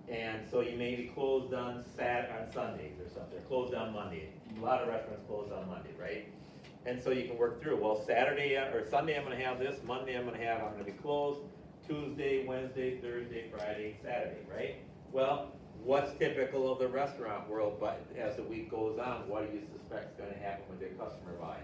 And so you may be closed on Sundays or something, or closed on Monday. A lot of restaurants close on Monday, right? And so you can work through, well, Saturday or Sunday I'm gonna have this, Monday I'm gonna be closed, Tuesday, Wednesday, Thursday, Friday, Saturday, right? Well, what's typical of the restaurant world, but as the week goes on, what do you suspect is gonna happen with your customer volume?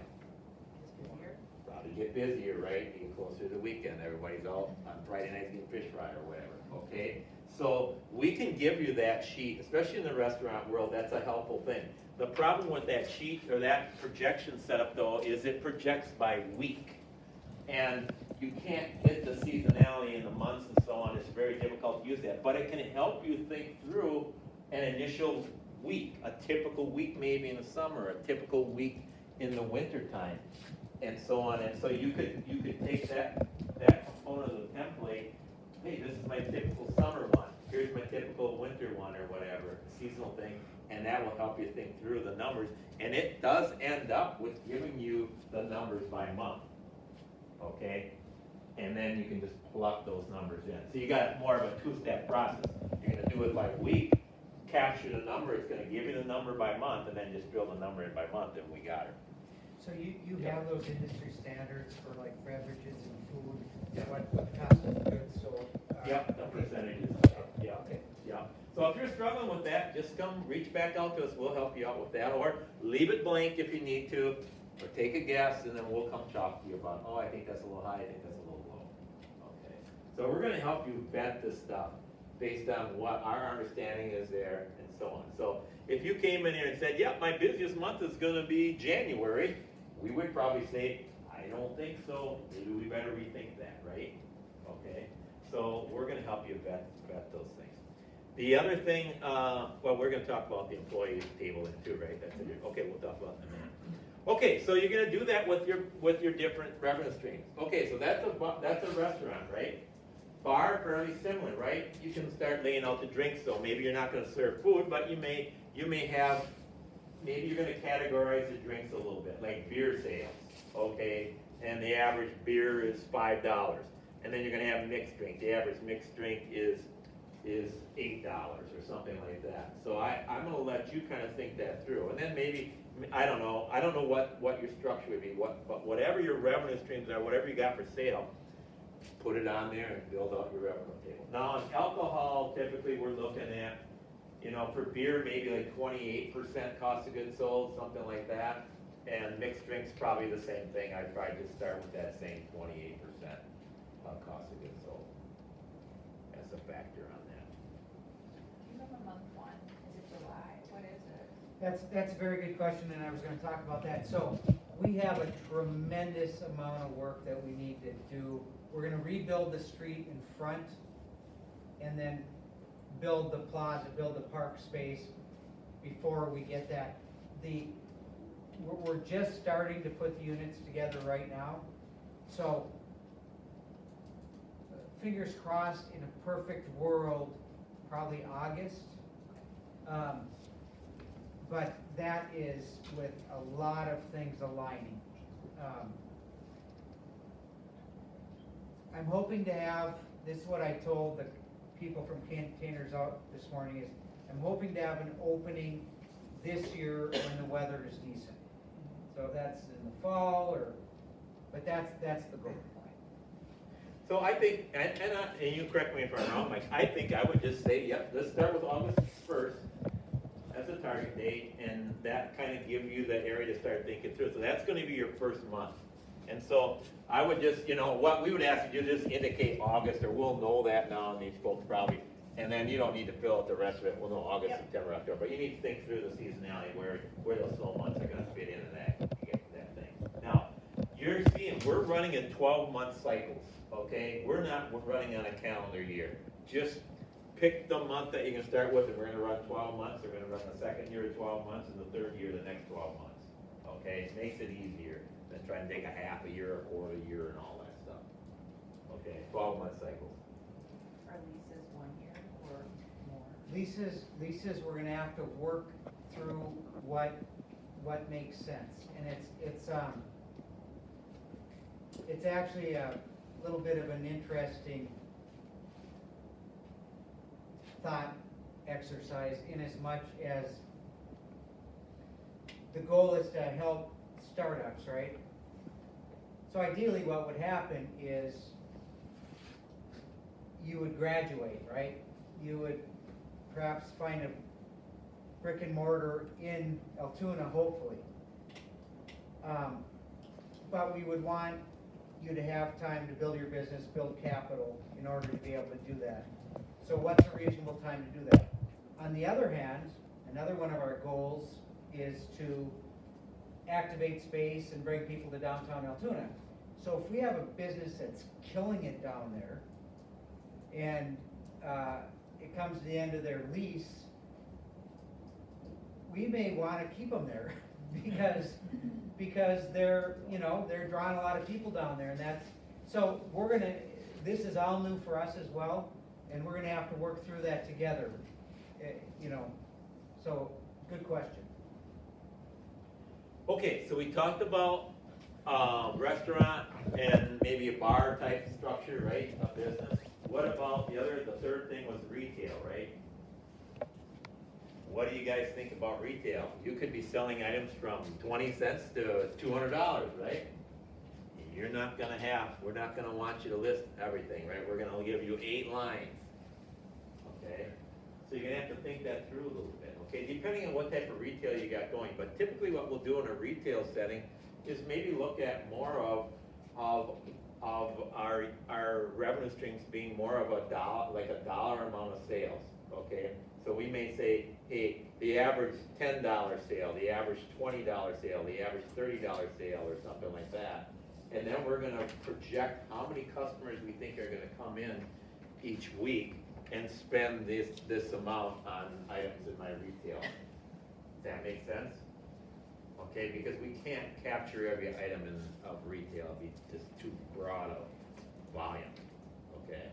Probably get busier, right? You get closer to the weekend, everybody's out on Friday nights getting fish fry or whatever, okay? So we can give you that sheet, especially in the restaurant world, that's a helpful thing. The problem with that sheet or that projection setup though is it projects by week. And you can't get the seasonality in the months and so on, it's very difficult to use that. But it can help you think through an initial week, a typical week maybe in the summer, a typical week in the winter time, and so on. And so you could take that component of the template, hey, this is my typical summer one, here's my typical winter one or whatever, seasonal thing, and that will help you think through the numbers. And it does end up with giving you the numbers by month, okay? And then you can just plug those numbers in. So you got more of a two-step process. You're gonna do it by week, capture the number, it's gonna give you the number by month, and then just build the number in by month, and we got it. So you have those industry standards for like beverages and food, what cost of goods sold? Yep, the percentages, yeah, Okay. yeah. So if you're struggling with that, just come reach back out to us, we'll help you out with that, or leave it blank if you need to, or take a guess, and then we'll come talk to you about, oh, I think that's a little high, I think that's a little low. Okay, so we're gonna help you vet this stuff based on what our understanding is there, and so on. So if you came in here and said, yep, my busiest month is gonna be January, we would probably say, I don't think so, maybe we better rethink that, right? Okay, so we're gonna help you vet those things. The other thing, well, we're gonna talk about the employee table in too, right? That's it. Okay, we'll talk about that in a minute. Okay, so you're gonna do that with your different revenue streams. Okay, so that's a restaurant, right? Bar, fairly similar, right? You can start laying out the drinks, so maybe you're not gonna serve food, but you may have, maybe you're gonna categorize the drinks a little bit, like beer sales, okay? And the average beer is $5. And then you're gonna have mixed drink. The average mixed drink is $8 or something like that. So I'm gonna let you kind of think that through. And then maybe, I don't know what your structure would be, but whatever your revenue streams are, whatever you got for sale, put it on there and build out your revenue table. Now on alcohol, typically we're looking at, for beer, maybe like 28% cost of goods sold, something like that. And mixed drinks, probably the same thing. I'd probably just start with that same 28% cost of goods sold. That's a factor on that. Do you have a month one? Is it July? What is it? That's a very good question, and I was gonna talk about that. So, we have a tremendous amount of work that we need to do. We're gonna rebuild the street in front, and then build the plaza, build the park space. before we get that. We're just starting to put the units together right now, so fingers crossed, in a perfect world, probably August. But that is with a lot of things aligning. I'm hoping to have, this is what I told the people from Containers Out this morning, is I'm hoping to have an opening this year when the weather is decent. So if that's in the fall but that's the goal. So I think, and you correct me if I'm wrong, Mike, I think I would just say, yep, let's start with August 1st as a target date, and that kind of give you the area to start thinking through. So that's gonna be your first month. And so I would just, what we would ask you to do, just indicate August, or we'll know that now, and these folks probably, and then you don't need to fill out the rest of it, we'll know August, Yep. September, October, but you need to think through the seasonality, where those slow months are gonna fit into that, to get to that thing. Now, you're seeing, we're running in 12-month cycles, okay? We're not running on a calendar year. Just pick the month that you can start with, and we're gonna run 12 months, we're gonna run the second year of 12 months, and the third year, the next 12 months, okay? It makes it easier than trying to take a half a year, a quarter year, and all that stuff. Okay, 12-month cycles. Are leases 1 year or more? Leases, we're gonna have to work through what makes sense, and it's actually a little bit of an interesting thought exercise, in as much as the goal is to help startups, right? So ideally what would happen is you would graduate, right? You would perhaps find a brick and mortar in Altoona, hopefully. But we would want you to have time to build your business, build capital in order to be able to do that. So what's a reasonable time to do that? On the other hand, another one of our goals is to activate space and bring people to downtown Altoona. So if we have a business that's killing it down there, and it comes to the end of their lease, we may want to keep them there because they're drawing a lot of people down there, and so this is all new for us as well, and we're gonna have to work through that together, so good question. Okay, so we talked about restaurant and maybe a bar type structure, right, a business. What about the third thing was retail, right? What do you guys think about retail? You could be selling items from 20 cents to $200, right? We're not gonna want you to list everything, right? We're gonna give you 8 lines, okay? So you're gonna have to think that through a little bit, okay? Depending on what type of retail you got going, but typically what we'll do in a retail setting is maybe look at more of our revenue streams being more of a dollar amount of sales, okay? So we may say, hey, the average $10 sale, the average $20 sale, the average $30 sale, or something like that. And then we're gonna project how many customers we think are gonna come in each week and spend this amount on items in my retail. Does that make sense? Okay, because we can't capture every item of retail, it'd be just too broad of volume, okay?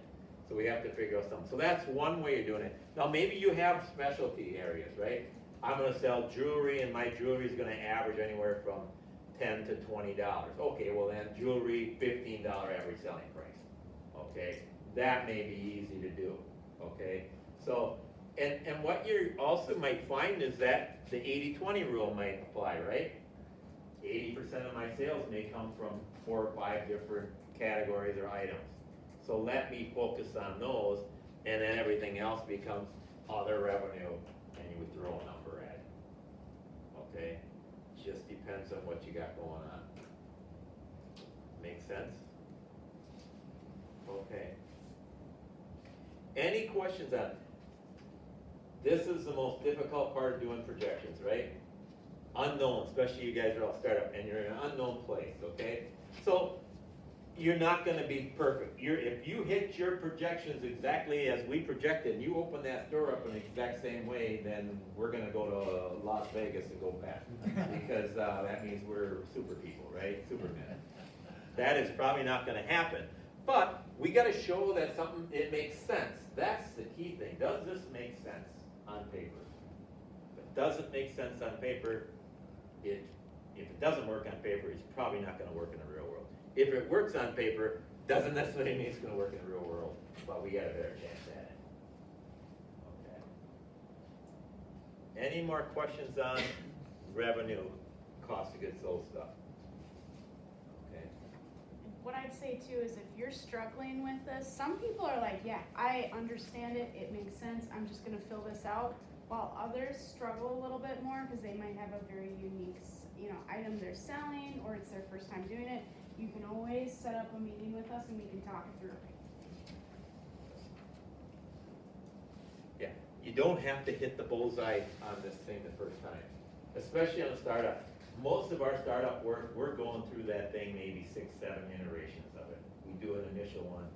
So we have to figure out something. So that's one way of doing it. Now, maybe you have specialty areas, right? I'm gonna sell jewelry, and my jewelry is gonna average anywhere from $10 to $20. Okay, well then jewelry, $15 average selling price, okay? That may be easy to do, okay? So, and what you also might find is that the 80-20 rule might apply, right? 80% of my sales may come from 4 or 5 different categories or items. So let me focus on those, and then everything else becomes other revenue, and you would throw a number at it, okay? Just depends on what you got going on. Make sense? Okay. Any questions on it? This is the most difficult part of doing projections, right? Unknown, especially you guys are all startup and you're in an unknown place, okay? So you're not gonna be perfect. If you hit your projections exactly as we projected, and you open that store up in the exact same way, then we're gonna go to Las Vegas and go back. Because, that means we're super people, right? Supermen. That is probably not gonna happen. But we gotta show that something, it makes sense. That's the key thing. Does this make sense on paper? If it doesn't make sense on paper, if it doesn't work on paper, it's probably not gonna work in the real world. If it works on paper, doesn't necessarily mean it's gonna work in the real world, but we got a better chance at it. Okay. Any more questions on revenue, cost of goods sold stuff? Okay. What I'd say too is if you're struggling with this, some people are like, yeah, I understand it, it makes sense, I'm just gonna fill this out. While others struggle a little bit more because they might have a very unique, item they're selling, or it's their first time doing it. You can always set up a meeting with us and we can talk it through. Yeah, you don't have to hit the bullseye on this thing the first time, especially on a startup. Most of our startup work, we're going through that thing maybe 6, 7 iterations of it. We do an initial one.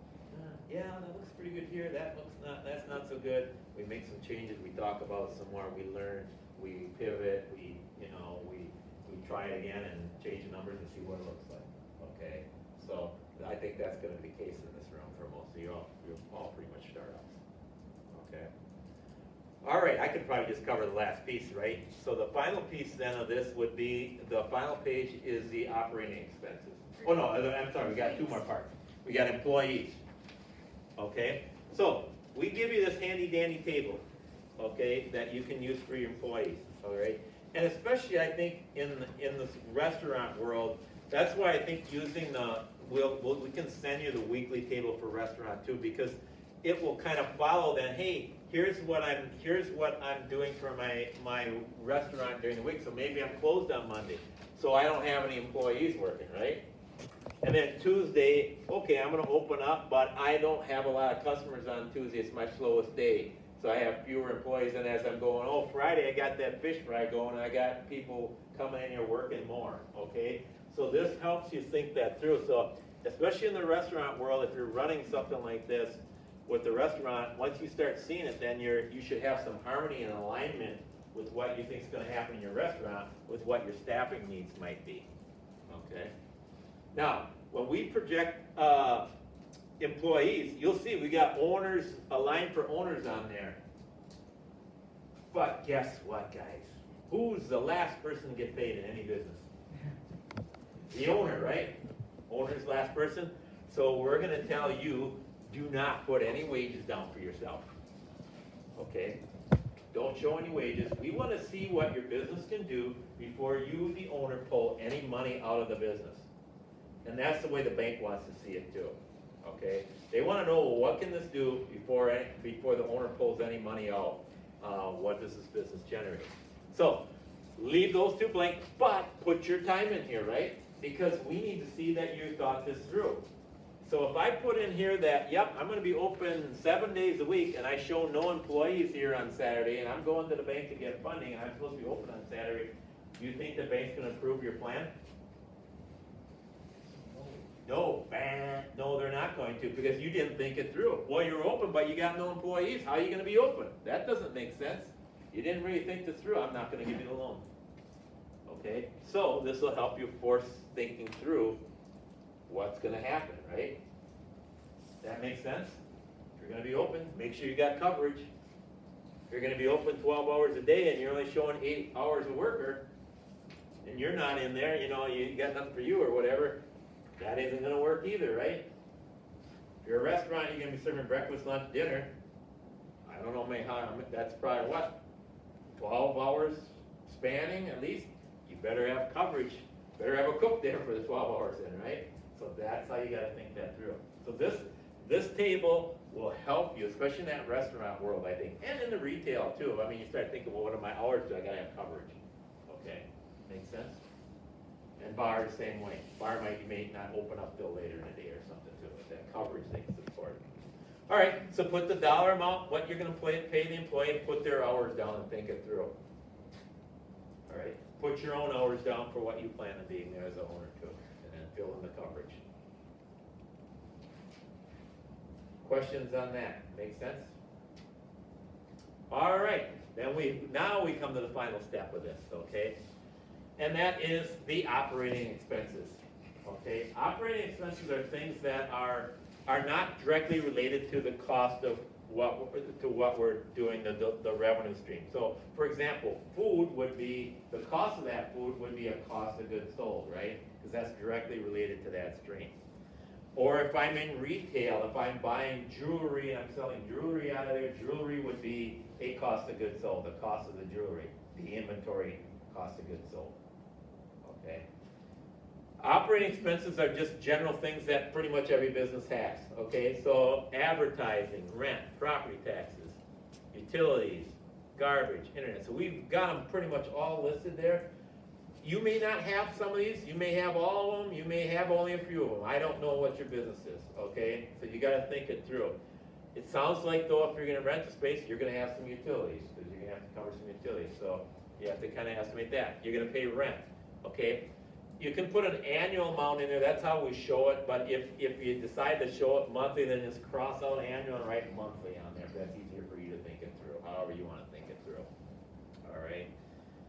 Yeah, that looks pretty good here. That's not so good. We make some changes. We talk about some more. We learn. We pivot. We try it again and change the numbers and see what it looks like. Okay, so I think that's going to be the case in this room for most of you all. You're all pretty much startups. Okay. All right, I could probably just cover the last piece, right? So the final piece then of this would be, the final page is the operating expenses. Oh no, I'm sorry, we got 2 more parts. We got employees. Okay, so we give you this handy dandy table, okay, that you can use for your employees, all right? And especially I think in the restaurant world, that's why I think using we can send you the weekly table for restaurant too, because it will kind of follow that, hey, here's what I'm doing for my restaurant during the week, so maybe I'm closed on Monday, so I don't have any employees working, right? And then Tuesday, okay, I'm gonna open up, but I don't have a lot of customers on Tuesday, it's my slowest day. So I have fewer employees, and as I'm going, oh, Friday I got that fish fry going, and I got people coming in here working more, okay? So this helps you think that through. So especially in the restaurant world, if you're running something like this with the restaurant, once you start seeing it, then you should have some harmony and alignment with what you think is gonna happen in your restaurant with what your staffing needs might be, okay? Now, when we project employees, you'll see we got owners, a line for owners on there. But guess what, guys? Who's the last person to get paid in any business? The owner, right? Owner's last person. So we're gonna tell you, do not put any wages down for yourself. Okay? Don't show any wages. We wanna see what your business can do before you, the owner, pull any money out of the business. And that's the way the bank wants to see it too. Okay, they want to know, well, what can this do before the owner pulls any money out? What does this business generate? So leave those 2 blank, but put your time in here, right? Because we need to see that you thought this through. So if I put in here that, yep, I'm going to be open 7 days a week, and I show no employees here on Saturday, and I'm going to the bank to get funding, and I'm supposed to be open on Saturday, do you think the bank's going to approve your plan? No, no, they're not going to, because you didn't think it through. Well, you're open, but you got no employees. How are you gonna be open? That doesn't make sense. You didn't really think this through. I'm not gonna give you the loan. Okay, so this will help you force thinking through what's gonna happen, right? That makes sense? If you're gonna be open, make sure you got coverage. If you're gonna be open 12 hours a day and you're only showing 8 hours a worker, and you're not in there, you got nothing for you or whatever, that isn't gonna work either, right? If you're a restaurant, you're gonna be serving breakfast, lunch, dinner. I don't know that's probably what? 12 hours spanning at least? You better have coverage, better have a cook there for the 12 hours then, right? So that's how you gotta think that through. So this table will help you, especially in that restaurant world, I think, and in the retail too. I mean, you start thinking, well, what are my hours? Do I gotta have coverage? Okay, makes sense? And bar the same way. Bar may not open up till later in the day or something too, but that coverage thing is important. All right, so put the dollar amount, what you're gonna pay the employee, and put their hours down and think it through. All right, put your own hours down for what you plan on being there as an owner too, and then fill in the coverage. questions on that? Make sense? All right, then now we come to the final step of this, okay? And that is the operating expenses, okay? Operating expenses are things that are not directly related to the cost of what we're doing, the revenue stream. So, for example, the cost of that food would be a cost of goods sold, right? Because that's directly related to that stream. Or if I'm in retail, if I'm buying jewelry and I'm selling jewelry out of there, jewelry would be a cost of goods sold, the cost of the jewelry, the inventory cost of goods sold, okay? Operating expenses are just general things that pretty much every business has, okay? So advertising, rent, property taxes, utilities, garbage, internet. So we've got them pretty much all listed there. You may not have some of these, you may have all of them, you may have only a few of them. I don't know what your business is, okay? So you gotta think it through. It sounds like though, if you're gonna rent a space, you're gonna have some utilities, because you're gonna have to cover some utilities. So you have to kinda estimate that. You're gonna pay rent, okay? You can put an annual amount in there, that's how we show it, but if you decide to show it monthly, then just cross out annual and write monthly on there, if that's easier for you to think it through, however you wanna think it through. All right?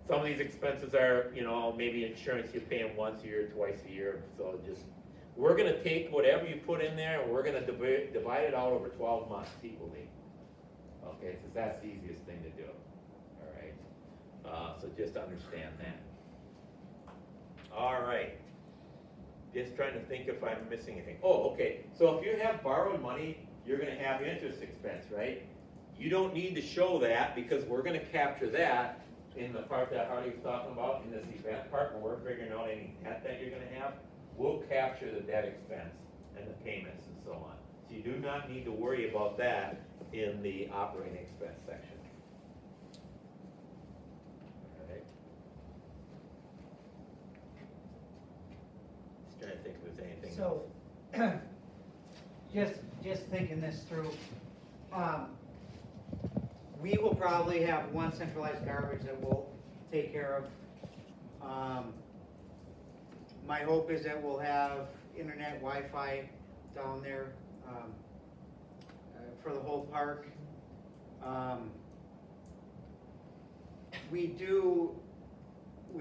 Some of these expenses are, maybe insurance, you pay them once a year, twice a year, so we're gonna take whatever you put in there, and we're gonna divide it out over 12 months equally. Okay, so that's the easiest thing to do, all right? So just understand that. All right, just trying to think if I'm missing anything. Oh, okay, so if you have borrowed money, you're gonna have interest expense, right? You don't need to show that, because we're gonna capture that in the part that Harley was talking about, in this event part, when we're figuring out any debt that you're gonna have. We'll capture the debt expense and the payments and so on. So you do not need to worry about that in the operating expense section. All right. Just trying to think if there's anything else. So, just thinking this through, we will probably have one centralized garbage that we'll take care of. My hope is that we'll have internet, Wi-Fi down there for the whole park. We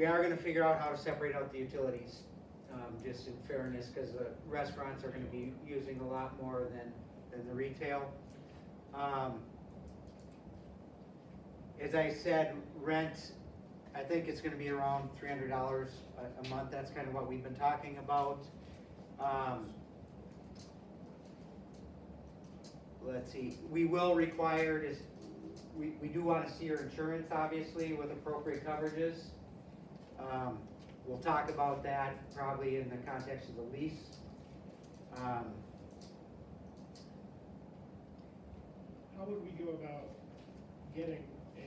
are gonna figure out how to separate out the utilities, just in fairness, because the restaurants are gonna be using a lot more than the retail. As I said, rent, I think it's gonna be around $300 a month. That's kind of what we've been talking about. Let's see, we will require we do wanna see your insurance, obviously, with appropriate coverages. We'll talk about that probably in the context of the lease. How would we go about getting a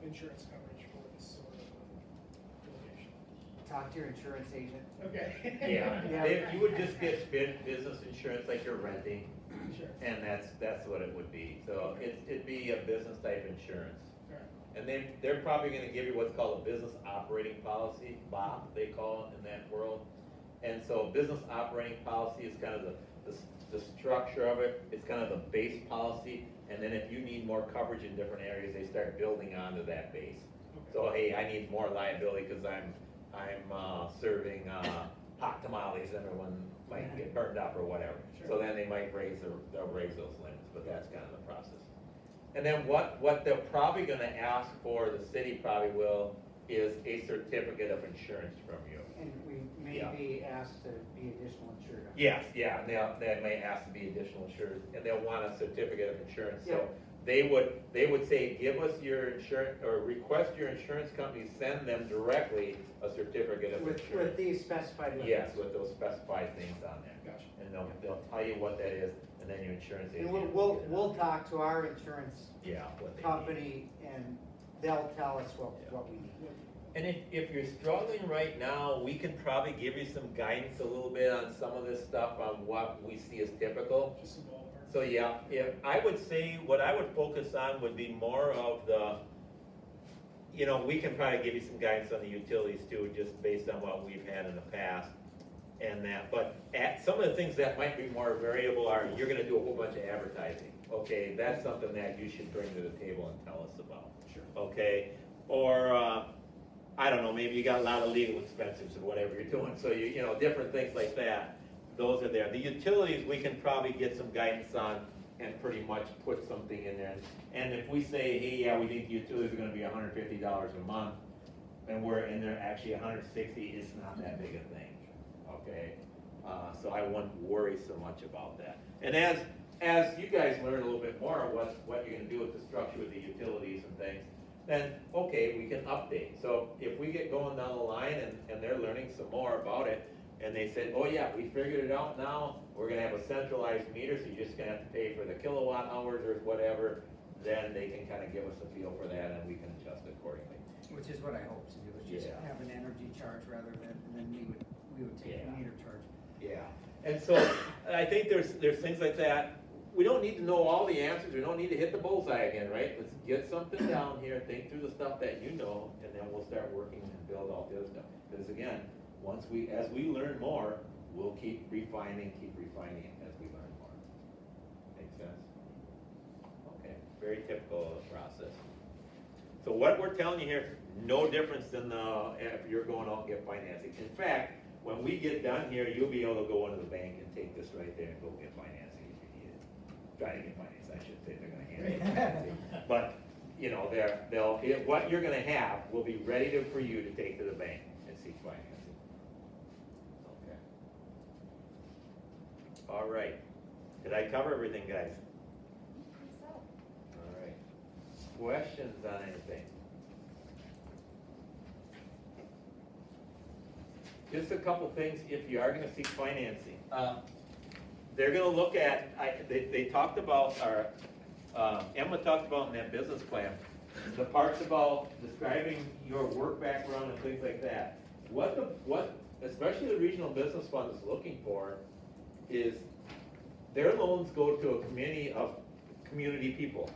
insurance coverage for this sort of location? Talk to your insurance agent. Okay. Yeah, you would just get business insurance like you're renting, Sure. and that's what it would be. So it'd be a business type insurance. Alright. And they're probably gonna give you what's called a business operating policy, BOP, they call it in that world. And so business operating policy is kind of the structure of it, it's kind of the base policy, and then if you need more coverage in different areas, they start building onto that base. So, hey, I need more liability because I'm serving hot tamales, everyone might get burned up or whatever. Sure. So then they'll raise those limits, but that's kind of the process. And then what they're probably gonna ask for, the city probably will, is a certificate of insurance from you. And we may be asked to be additional insured. Yes, yeah, and they may ask to be additional insurance, and they'll want a certificate of insurance, so Yep. they would say, give us your insurance, or request your insurance company, send them directly a certificate of With insurance. these specified limits. Yes, with those specified things on there, Gotcha. and they'll tell you what that is, and then your insurance agent. And will get it. we'll talk to our insurance Yeah, what they need. company, and they'll tell us what we need. And if you're struggling right now, we can probably give you some guidance a little bit on some of this stuff on what we see as typical. Just some ballpark. So yeah, I would say what I would focus on would be more of the, we can probably give you some guidance on the utilities too, just based on what we've had in the past. and that, but some of the things that might be more variable are, you're gonna do a whole bunch of advertising. Okay, that's something that you should bring to the table and tell us about. Sure. Okay, or, I don't know, maybe you got a lot of legal expenses or whatever you're doing, so you know, different things like that, those are there. The utilities, we can probably get some guidance on and pretty much put something in there. And if we say, hey, yeah, we think the utilities are gonna be $150 a month, and we're in there actually 160, it's not that big a thing, okay? So I wouldn't worry so much about that. And as you guys learn a little bit more of what you're gonna do with the structure with the utilities and things, then, okay, we can update. So if we get going down the line and they're learning some more about it, and they said, oh yeah, we figured it out now, we're gonna have a centralized meter, so you're just gonna have to pay for the kilowatt hours or whatever, then they can kind of give us a feel for that and we can adjust accordingly. Which is what I hope to do, is just Yeah. have an energy charge rather than we would take Yeah. a meter charge. Yeah, and so I think there's things like that. We don't need to know all the answers, we don't need to hit the bullseye again, right? Let's get something down here, think through the stuff that you know, and then we'll start working and build all the other stuff. Because again, as we learn more, we'll keep refining it as we learn more. Make sense? Okay, very typical of the process. So what we're telling you here, no difference than if you're going out and get financing. In fact, when we get done here, you'll be able to go into the bank and take this right there and go get financing if you need it. Try to get financing, I should say, they're gonna hand you financing. But, you know, what you're gonna have will be ready for you to take to the bank and seek financing. Okay. All right. Did I cover everything, guys? So, All right. Questions on anything? Just a couple things, if you are gonna seek financing. They're gonna look at, they talked about, or Emma talked about in that business plan, the parts about describing your work background and things like that. What especially the regional business fund is looking for is their loans go to a committee of community people.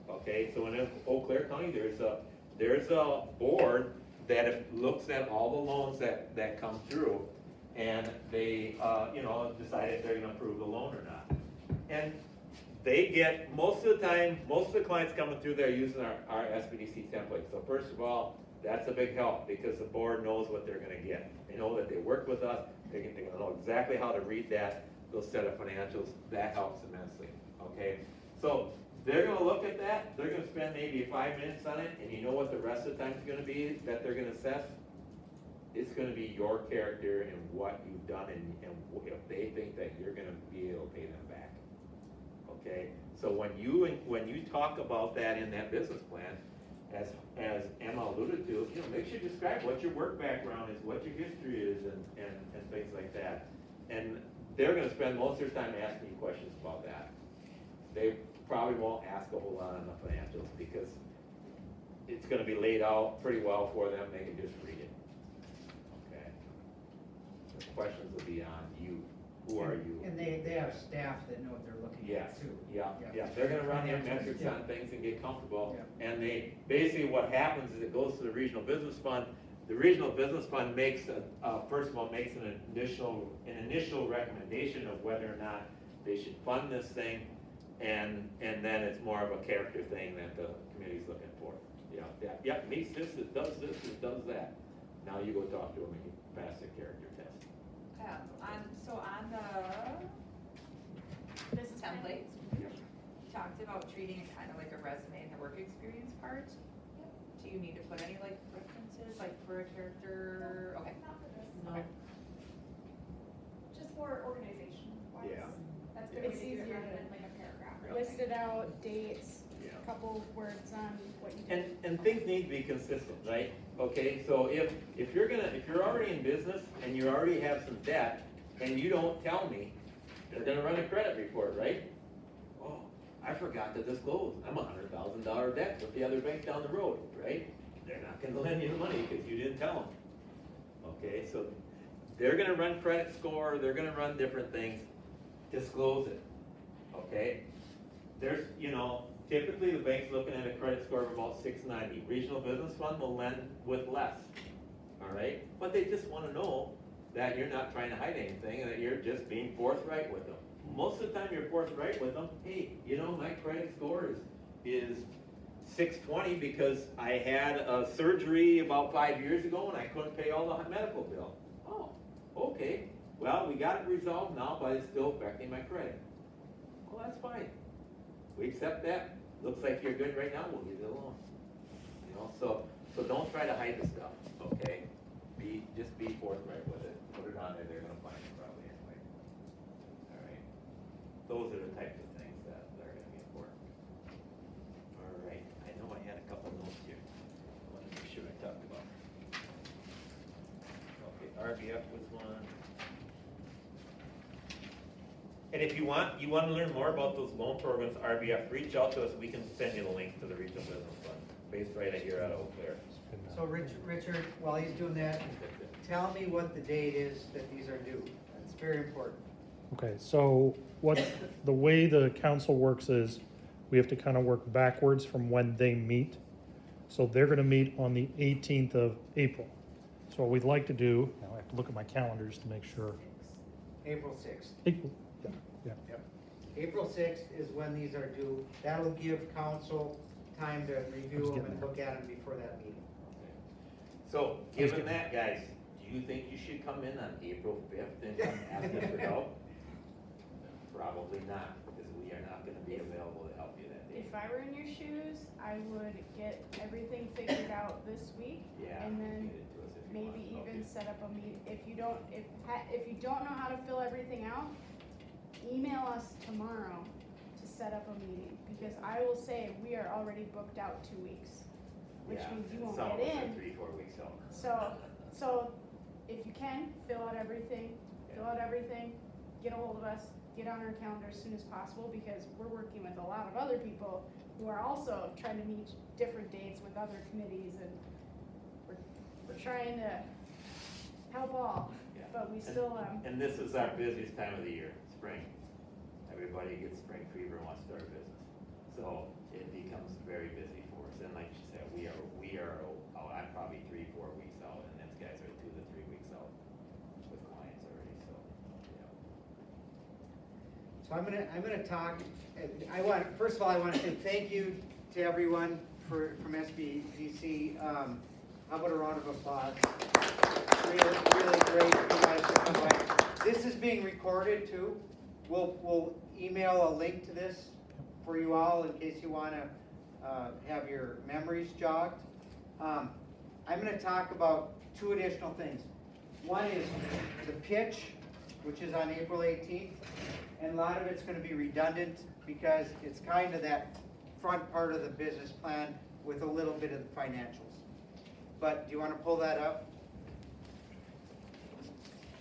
Okay, so in Eau Claire County, there's a board that looks at all the loans that come through, and they, decide if they're gonna approve the loan or not. And they get, most of the time, most of the clients coming through there using our SBDC template. So first of all, that's a big help, because the board knows what they're gonna get. They know that they work with us, they're gonna know exactly how to read those set of financials. That helps immensely, okay? So they're gonna look at that, they're gonna spend maybe 5 minutes on it, and you know what the rest of the time is gonna be that they're gonna assess? It's gonna be your character and what you've done, and if they think that you're gonna be able to pay them back. Okay, so when you talk about that in that business plan, as Emma alluded to, make sure you describe what your work background is, what your history is, and things like that. And they're gonna spend most of their time asking you questions about that. They probably won't ask a whole lot on the financials, because it's gonna be laid out pretty well for them, they can just read it. Okay. The questions will be on you, who are you? And they have staff that know what they're looking Yes, at too. yeah, they're gonna run their metrics on things and get comfortable. And basically what happens is it goes to the regional business fund. The regional business fund makes, first of all, makes an initial recommendation of whether or not they should fund this thing. And then it's more of a character thing that the committee's looking for. Meets this, it does that. Now you go talk to them and you pass the character test. On the Business plan. template, you talked about treating it kind of like a resume and the work experience part. Do you need to put any like references, like for a character? Okay. not for this. Okay. Just for organization wise. Yeah. That's good It's to do it easier rather to than like a paragraph or Listed out, dates, Yeah. a couple words on what you did. And things need to be consistent, right? Okay, so if you're already in business and you already have some debt and you don't tell me, they're gonna run a credit report, right? Oh, I forgot to disclose, I'm $100,000 debt with the other bank down the road, right? They're not gonna lend you the money because you didn't tell them. Okay, so they're gonna run credit score, they're gonna run different things, disclose it, okay? There's, typically the bank's looking at a credit score of about 690. Regional Business Fund will lend with less, all right? But they just wanna know that you're not trying to hide anything, and that you're just being forthright with them. Most of the time, you're forthright with them, hey, you know, my credit score is 620 because I had a surgery about 5 years ago and I couldn't pay all the medical bill. Oh, okay, well, we got it resolved now, but it's still affecting my credit. Well, that's fine. We accept that. Looks like you're good right now, we'll give you a loan. You know, so don't try to hide the stuff, okay? Just be forthright with it. Put it on there, they're gonna find it probably anyway. All right. Those are the types of things that are gonna be important. All right, I know I had a couple notes here. I wanna make sure I talked about. Okay, RBF was one. And if you wanna learn more about those loan programs, RBF, reach out to us, we can send you the link to the Regional Business Fund, based right here out of Eau Claire. So Richard, while he's doing that, tell me what the date is that these are due. It's very important. Okay, so the way the council works is, we have to kind of work backwards from when they meet. So they're gonna meet on the 18th of April. So what we'd like to do, now I have to look at my calendars to make sure. April 6th. April, yeah. April 6th is when these are due. That'll give council time to review them and look at them before that meeting. So, given that, guys, do you think you should come in on April 5th and come ask us for help? Probably not, because we are not gonna be available to help you that day. If I were in your shoes, I would get everything figured out this week. Yeah, And then get it to us if you maybe want. even Okay. set up a meet, if you don't know how to fill everything out, email us tomorrow to set up a meeting, because I will say, we are already booked out 2 weeks, which Yeah, means you won't some get of us are in. 3-4 weeks out. So if you can, fill out everything, get a hold of us, get on our calendar as soon as possible, because we're working with a lot of other people who are also trying to meet different dates with other committees, and we're trying to help all, Yeah. but we still, And this is our busiest time of the year, spring. Everybody gets spring fever and wants to start a business. So it becomes very busy for us. And like you said, we are out, I'm probably 3-4 weeks out, and these guys are 2 to 3 weeks out with clients already, so, yeah. So I'm gonna talk, first of all, I wanna say thank you to everyone from SBDC. How about a round of applause? Really great you guys to come by. This is being recorded too. We'll email a link to this for you all in case you wanna have your memories jogged. I'm gonna talk about 2 additional things. One is the pitch, which is on April 18th, and a lot of it's gonna be redundant because it's kind of that front part of the business plan with a little bit of the financials. But do you wanna pull that up?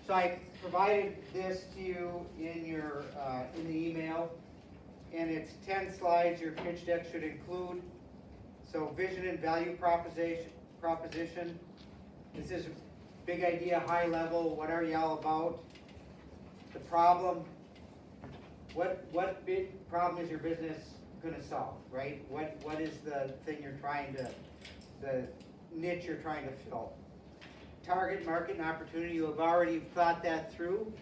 So I provided this to you in your, in the email, and it's 10 slides your pitch deck should include. So vision and value proposition. This is big idea, high level, what are y'all about? The problem, what big problem is your business gonna solve, right? What is the thing you're trying to, the niche you're trying to fill? Target market and opportunity, you have already thought that through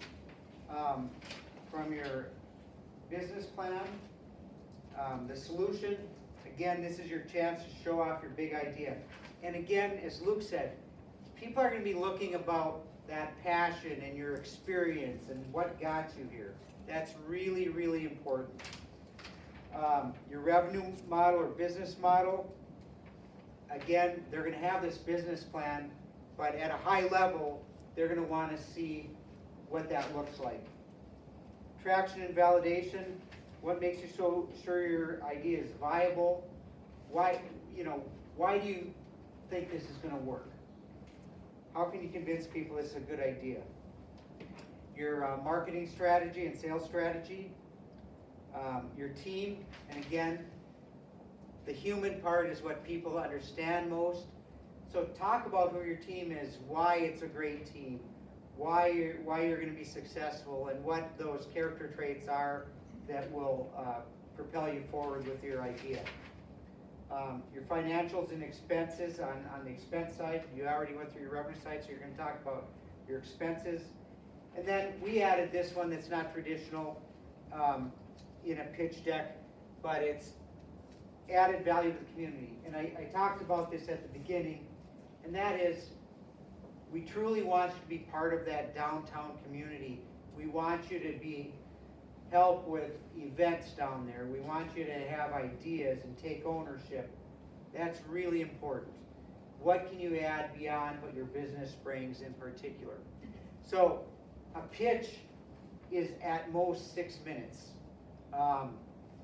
from your business plan. The solution, again, this is your chance to show off your big idea. And again, as Luke said, people are gonna be looking about that passion and your experience and what got you here. That's really, really important. Your revenue model or business model, again, they're gonna have this business plan, but at a high level, they're gonna wanna see what that looks like. Traction and validation, what makes you so sure your idea is viable? Why do you think this is gonna work? How can you convince people this is a good idea? Your marketing strategy and sales strategy, your team, and again, the human part is what people understand most. So talk about who your team is, why it's a great team, why you're gonna be successful, and what those character traits are that will propel you forward with your idea. Your financials and expenses, on the expense side, you already went through your revenue side, so you're gonna talk about your expenses. And then we added this one that's not traditional in a pitch deck, but it's added value to the community. And I talked about this at the beginning, and that is, we truly want you to be part of that downtown community. We want you to help with events down there. We want you to have ideas and take ownership. That's really important. What can you add beyond what your business brings in particular? So a pitch is at most 6 minutes.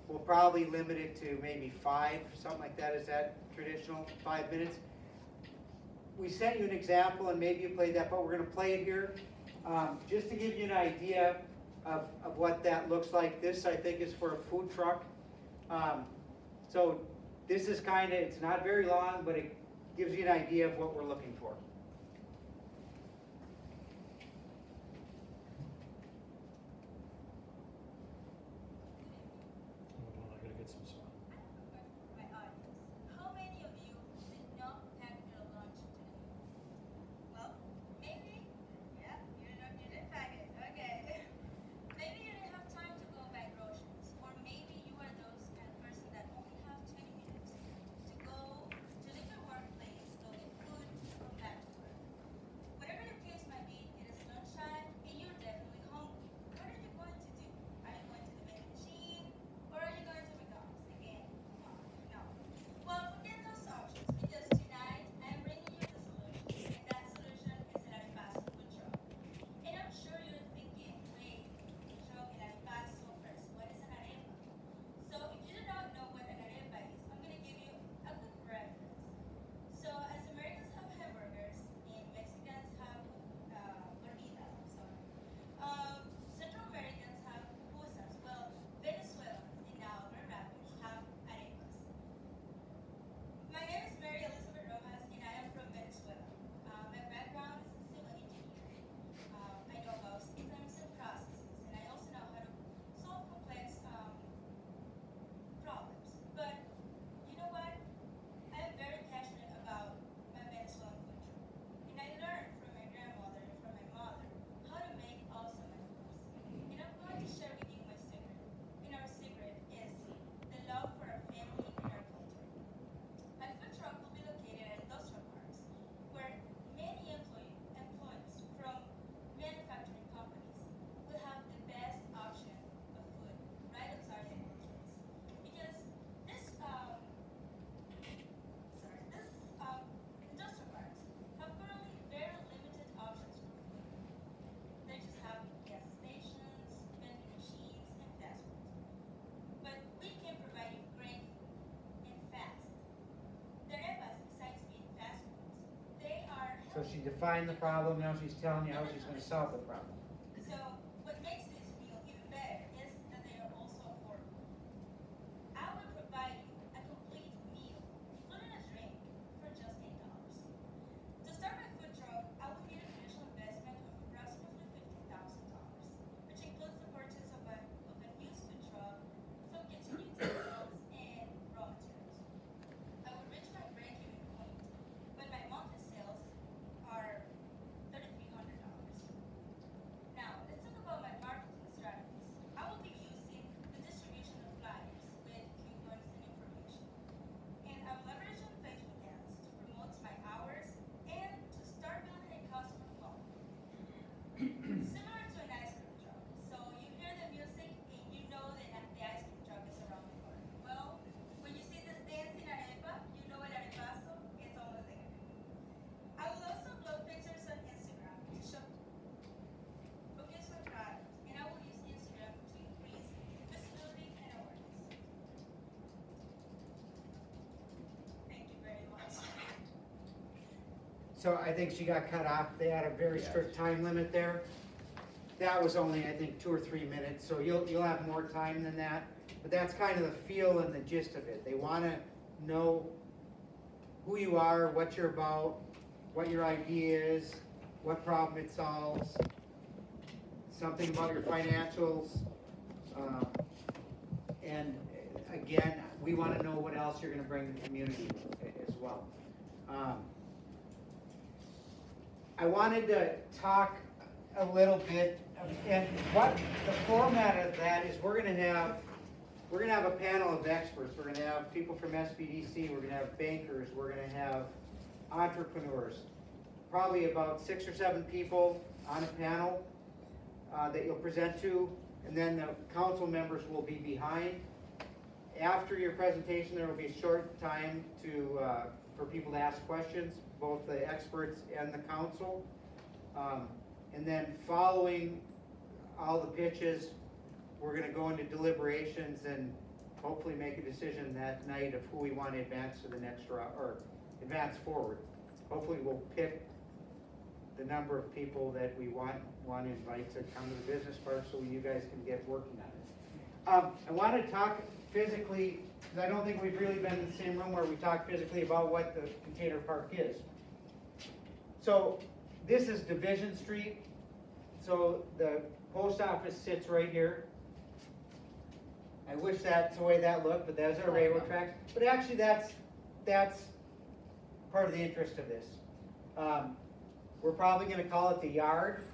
We'll probably limit it to maybe 5, something like that. Is that traditional, 5 minutes? We sent you an example, and maybe you played that, but we're gonna play it here. Just to give you an idea of what that looks like. This, I think, is for a food truck. So this is it's not very long, but it gives you an idea of what we're looking for. Hold on, I gotta get some sound. My audience. How many of you did not pack your lunch today? Well, maybe, yeah, you didn't pack it, okay. Maybe you didn't have time to go buy groceries, or maybe you are those kind of person that only have 20 minutes to go to leave your workplace, go get food, come back to work. Whatever the case might be, it is lunchtime and you're definitely hungry. What are you going to do? Are you going to the vending machine, or are you going to McDonald's again? Come on, no. Well, forget those options, because tonight I'm bringing you the solution, and that solution is an Aripaso food truck. And I'm sure you're thinking, wait, food truck in Aripaso first, what is an arepa? So if you do not know what an arepa is, I'm going to give you a quick reference. So as Americans have hamburgers, and Mexicans have gorditas, I'm sorry. Central Americans have pupusas. Well, Venezuelans and now Grand Rapids have arepas. My name is Mary Elizabeth Rojas, and I am from Venezuela. My background is in civil engineering. I know about systems and processes, and I also know how to solve complex problems. But you know what? I am very passionate about my Venezuelan food truck, and I learned from my grandmother and from my mother how to make awesome arepas. And I'm going to share with you my secret. And our secret is the love for our family and our culture. My food truck will be located at industrial parks, where many employees from manufacturing companies will have the best option of food right outside their workplace. Because this industrial parks have currently very limited options for food. They just have gas stations, vending machines, and fast food. But we can provide you great food and fast. The arepas, besides being fast foods, they are So she defined the problem, now she's telling you how she's gonna solve the problem. So what makes this meal even better is that they are also affordable. I will provide you a complete meal, including a drink, for just $8. To start my food truck, I will need an initial investment of approximately $15,000, which includes the purchase of a used food truck, some kitchen utensils, and raw materials. I will reach my break-even point when my monthly sales are $3,300. Now, let's talk about my marketing strategies. I will be using the distribution of flyers with coupons and information. And I'm leveraging Facebook ads to promote my hours and to start building a customer following. Similar to an ice cream truck. So you hear the music and you know that the ice cream truck is around the corner. Well, when you see this dancing arepa, you know at Arepaso, it's almost there. I will also upload pictures on Instagram to showcase my product, and I will use Instagram to increase visibility and awareness. Thank you very much. So I think she got cut off, they had a very strict time limit there. That was only, I think, 2 or 3 minutes, so you'll have more time than that. But that's kind of the feel and the gist of it. They wanna know who you are, what you're about, what your idea is, what problem it solves, something about your financials. And again, we wanna know what else you're gonna bring to the community as well. I wanted to talk a little bit, and what the format of that is, we're gonna have a panel of experts. We're gonna have people from SBDC, we're gonna have bankers, we're gonna have entrepreneurs. Probably about 6 or 7 people on a panel that you'll present to, and then the council members will be behind. After your presentation, there will be a short time for people to ask questions, both the experts and the council. And then following all the pitches, we're gonna go into deliberations and hopefully make a decision that night of who we want to advance to the next round, or advance forward. Hopefully we'll pick the number of people that we want to invite to come to the business park so you guys can get working on it. I want to talk physically, because I don't think we've really been in the same room where we talk physically about what the container park is. So this is Division Street. So the post office sits right here. I wish that's the way that looked, but there's our railroad tracks. But actually that's part of the interest of this. We're probably gonna call it the yard.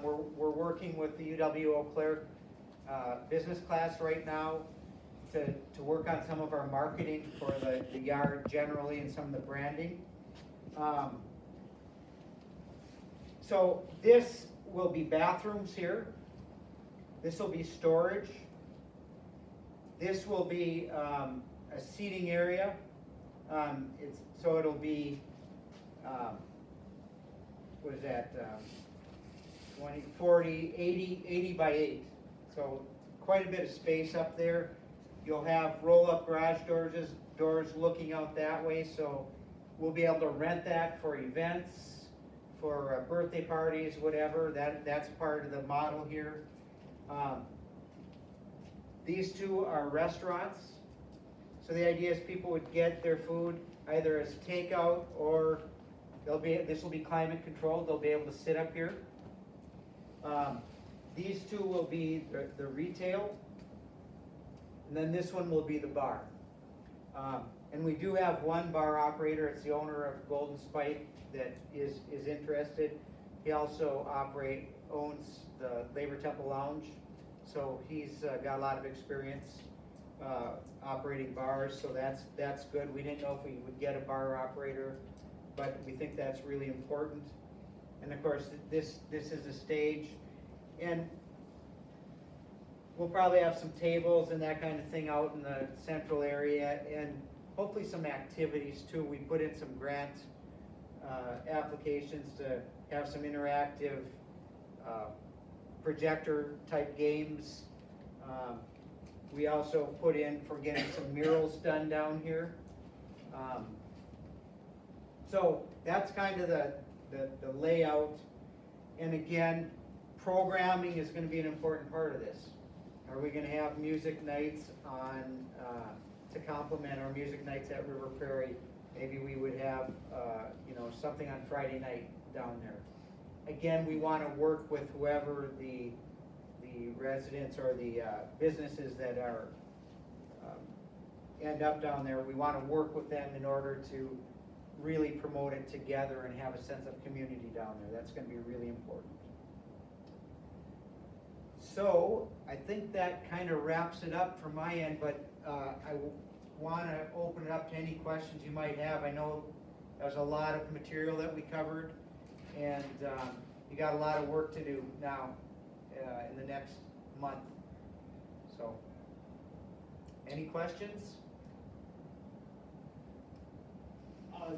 We're working with the UW Eau Claire business class right now to work on some of our marketing for the yard generally and some of the branding. So this will be bathrooms here. This will be storage. This will be a seating area. So it'll be, what is that, 20, 40, 80 by 8. So quite a bit of space up there. You'll have roll-up garage doors looking out that way, so we'll be able to rent that for events, for birthday parties, whatever. That's part of the model here. These two are restaurants. So the idea is people would get their food either as takeout, or this will be climate controlled. They'll be able to sit up here. These two will be the retail, and then this one will be the bar. And we do have one bar operator. It's the owner of Golden Spike that is interested. He also owns the Labor Temple Lounge, so he's got a lot of experience operating bars, so that's good. We didn't know if we would get a bar operator, but we think that's really important. And of course, this is a stage, and we'll probably have some tables and that kind of thing out in the central area, and hopefully some activities too. We put in some grant applications to have some interactive projector type games. We also put in for getting some murals done down here. So that's kind of the layout. And again, programming is going to be an important part of this. Are we going to have music nights on to complement our music nights at River Prairie? Maybe we would have something on Friday night down there. Again, we want to work with whoever the residents or the businesses that are end up down there. We want to work with them in order to really promote it together and have a sense of community down there. That's going to be really important. So I think that kind of wraps it up from my end, but I want to open it up to any questions you might have. I know there's a lot of material that we covered, and you got a lot of work to do now in the next month. So, any questions?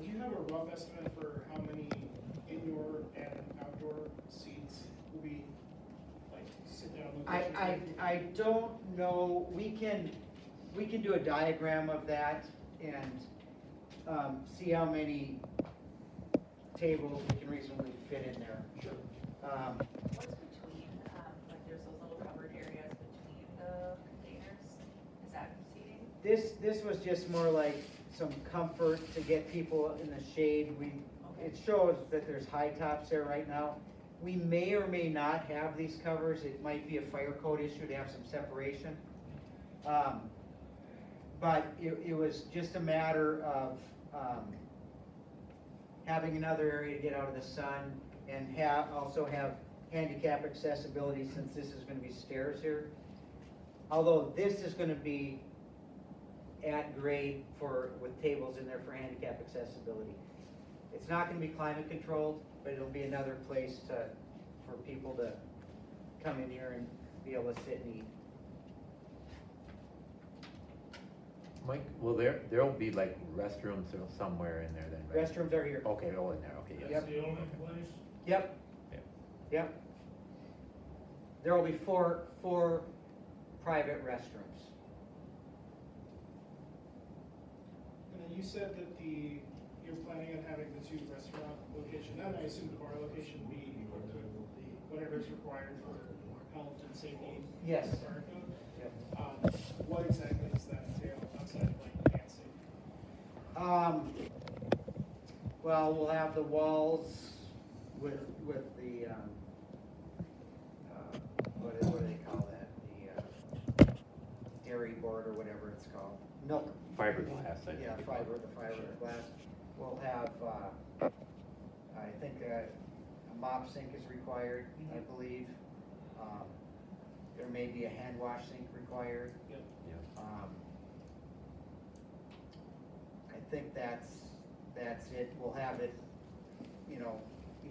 Do you have a rough estimate for how many indoor and outdoor seats will be, like, sit down locations? I don't know. We can do a diagram of that and see how many tables we can reasonably fit in there. Sure. What's between, like there's those little covered areas between the containers? Is that seating? This was just more like some comfort to get people in the shade. It shows that there's high tops there right now. We may or may not have these covers. It might be a fire code issue to have some separation. But it was just a matter of having another area to get out of the sun, and also have handicap accessibility, since this is gonna be stairs here. Although this is gonna be at grade with tables in there for handicap accessibility. It's not gonna be climate controlled, but it'll be another place for people to come in here and be able to sit and eat. Mike, well, there'll be like restrooms or somewhere in there then, right? Restrooms are here. Okay, oh, in there, okay, yes. Yep. The only place? Yep. Yeah. Yep. There will be four private restrooms. And then you said that you're planning on having the 2 restaurant location, and I assume the bar location be whatever is required for health and safety. Yes. Fire code. Yep. What exactly does that entail outside of like dancing? Well, we'll have the walls with the, what do they call that? The dairy board or whatever it's called. Milk. Fiberglass, I think. Yeah, the fiberglass. We'll have, I think a mop sink is required, I believe. There may be a hand wash sink required. Yep. Yeah. I think that's it. We'll have it,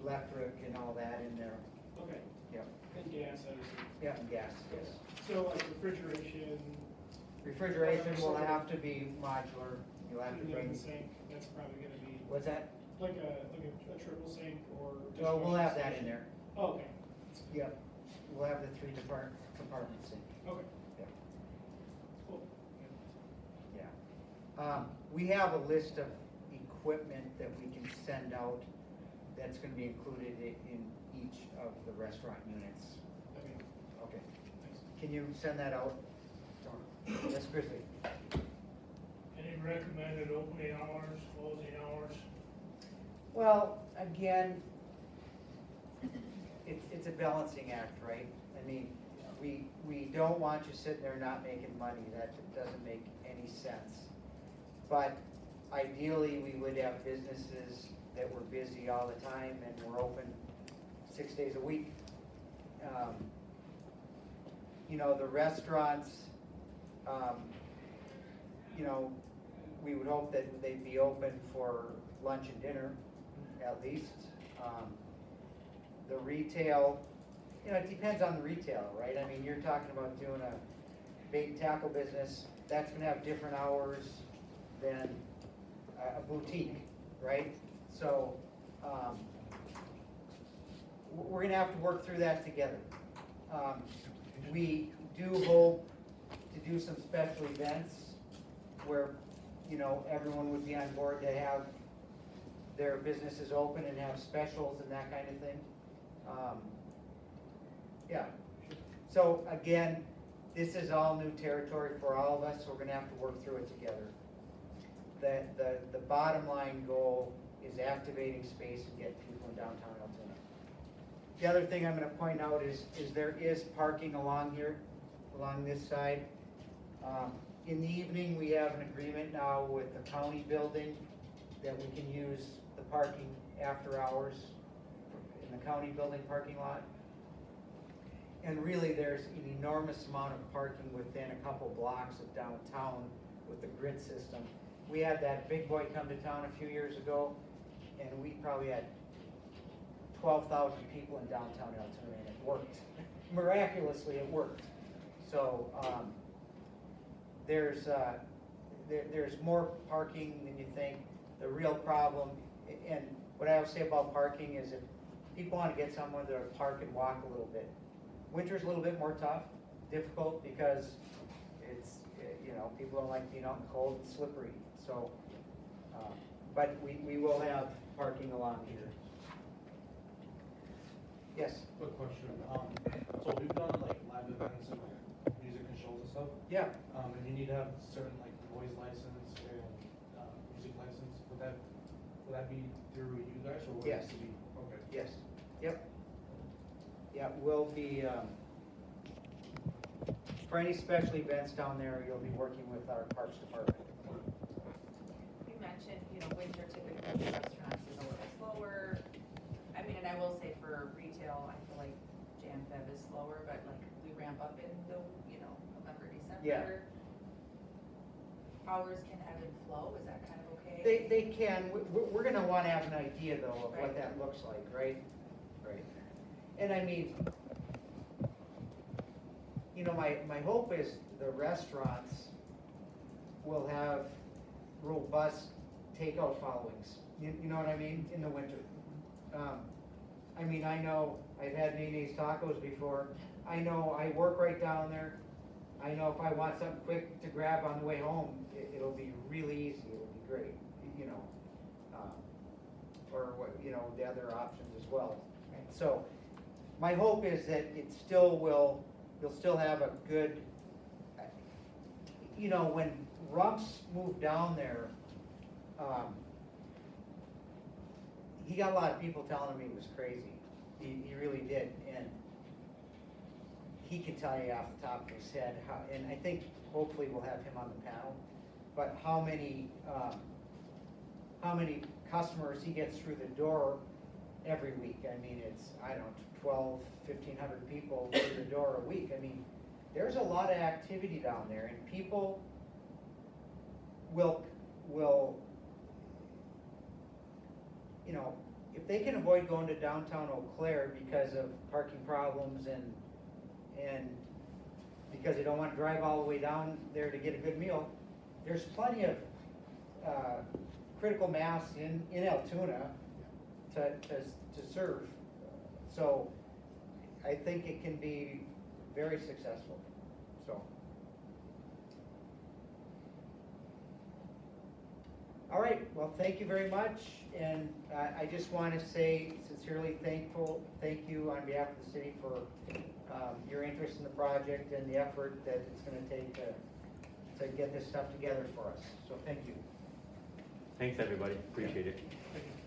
electric and all that in there. Okay. Yep. And gas, I assume. Yeah, and gas, yes. So like refrigeration. Refrigeration will have to be modular. You'll have to Putting it in bring, the sink, that's probably gonna be what's that? like a triple sink or. Well, we'll have dishwasher that in station. there. Oh, okay. Yep. We'll have the 3 compartment sink. Okay. Yep. Cool. Yeah. We have a list of equipment that we can send out that's gonna be included in each of the restaurant units. Okay. Okay. Thanks. Can you send that out? Yes, Chrissy? Any recommended opening hours, closing hours? Well, again, it's a balancing act, right? I mean, we don't want you sitting there not making money. That doesn't make any sense. But ideally, we would have businesses that were busy all the time and were open 6 days a week. The restaurants, we would hope that they'd be open for lunch and dinner, at least. The retail, it depends on the retailer, right? I mean, you're talking about doing a bait and tackle business, that's gonna have different hours than a boutique, right? So, we're gonna have to work through that together. We do hope to do some special events where, everyone would be on board to have their businesses open and have specials and that kind of thing. Yeah. So again, this is all new territory for all of us, so we're gonna have to work through it together. The bottom line goal is activating space and get people in downtown Altoona. The other thing I'm gonna point out is there is parking along here, along this side. In the evening, we have an agreement now with the county building that we can use the parking after hours in the county building parking lot. And really, there's an enormous amount of parking within a couple blocks of downtown with the grid system. We had that big boy come to town a few years ago, and we probably had 12,000 people in downtown Altoona, and it worked. Miraculously, it worked. So, there's more parking than you think. The real problem, and what I always say about parking is if people want to get somewhere, they'll park and walk a little bit. Winter's a little bit more difficult because it's, people don't like being out in the cold, it's slippery. So, but we will have parking along here. Yes? Quick question, so we've done like live events and music and shows and stuff, Yeah. and you need to have certain like noise license and, music license, would that be through you guys, or would Yes. it be? Okay. Yes. Yep. Yeah, we'll be, for any special events down there, you'll be working with our Parks Department. You mentioned, winter typically restaurants is a little slower, I mean, and I will say for retail, I feel like Jan Feb is slower, but like we ramp up in the, November, December. Yeah. Hours can ebb and flow, is that kind of okay? They can, we're gonna wanna have an idea though of what Right. that looks like, right? Right. And I mean, my hope is the restaurants will have robust takeout followings, you know what I mean, in the winter. I mean, I know, I've had Nene's Tacos before, I know I work right down there, I know if I want something quick to grab on the way home, it'll be really easy, it'll be great, or what, the other options as well. So, my hope is that it still will, you'll still have a good, when Rumps moved down there, he got a lot of people telling him he was crazy. He really did, and he can tell you off the top of his head how, and I think hopefully we'll have him on the panel, but how many customers he gets through the door every week. I mean, it's, 1,200-1,500 people through the door a week. I mean, there's a lot of activity down there, and people will, if they can avoid going to downtown Eau Claire because of parking problems and because they don't want to drive all the way down there to get a good meal, there's plenty of critical mass in Altoona to serve. So I think it can be very successful, so. All right, well, thank you very much, and I just want to say sincerely thank you on behalf of the city for your interest in the project and the effort that it's going to take to get this stuff together for us, so thank you. Thanks, everybody, appreciate it. Thank you.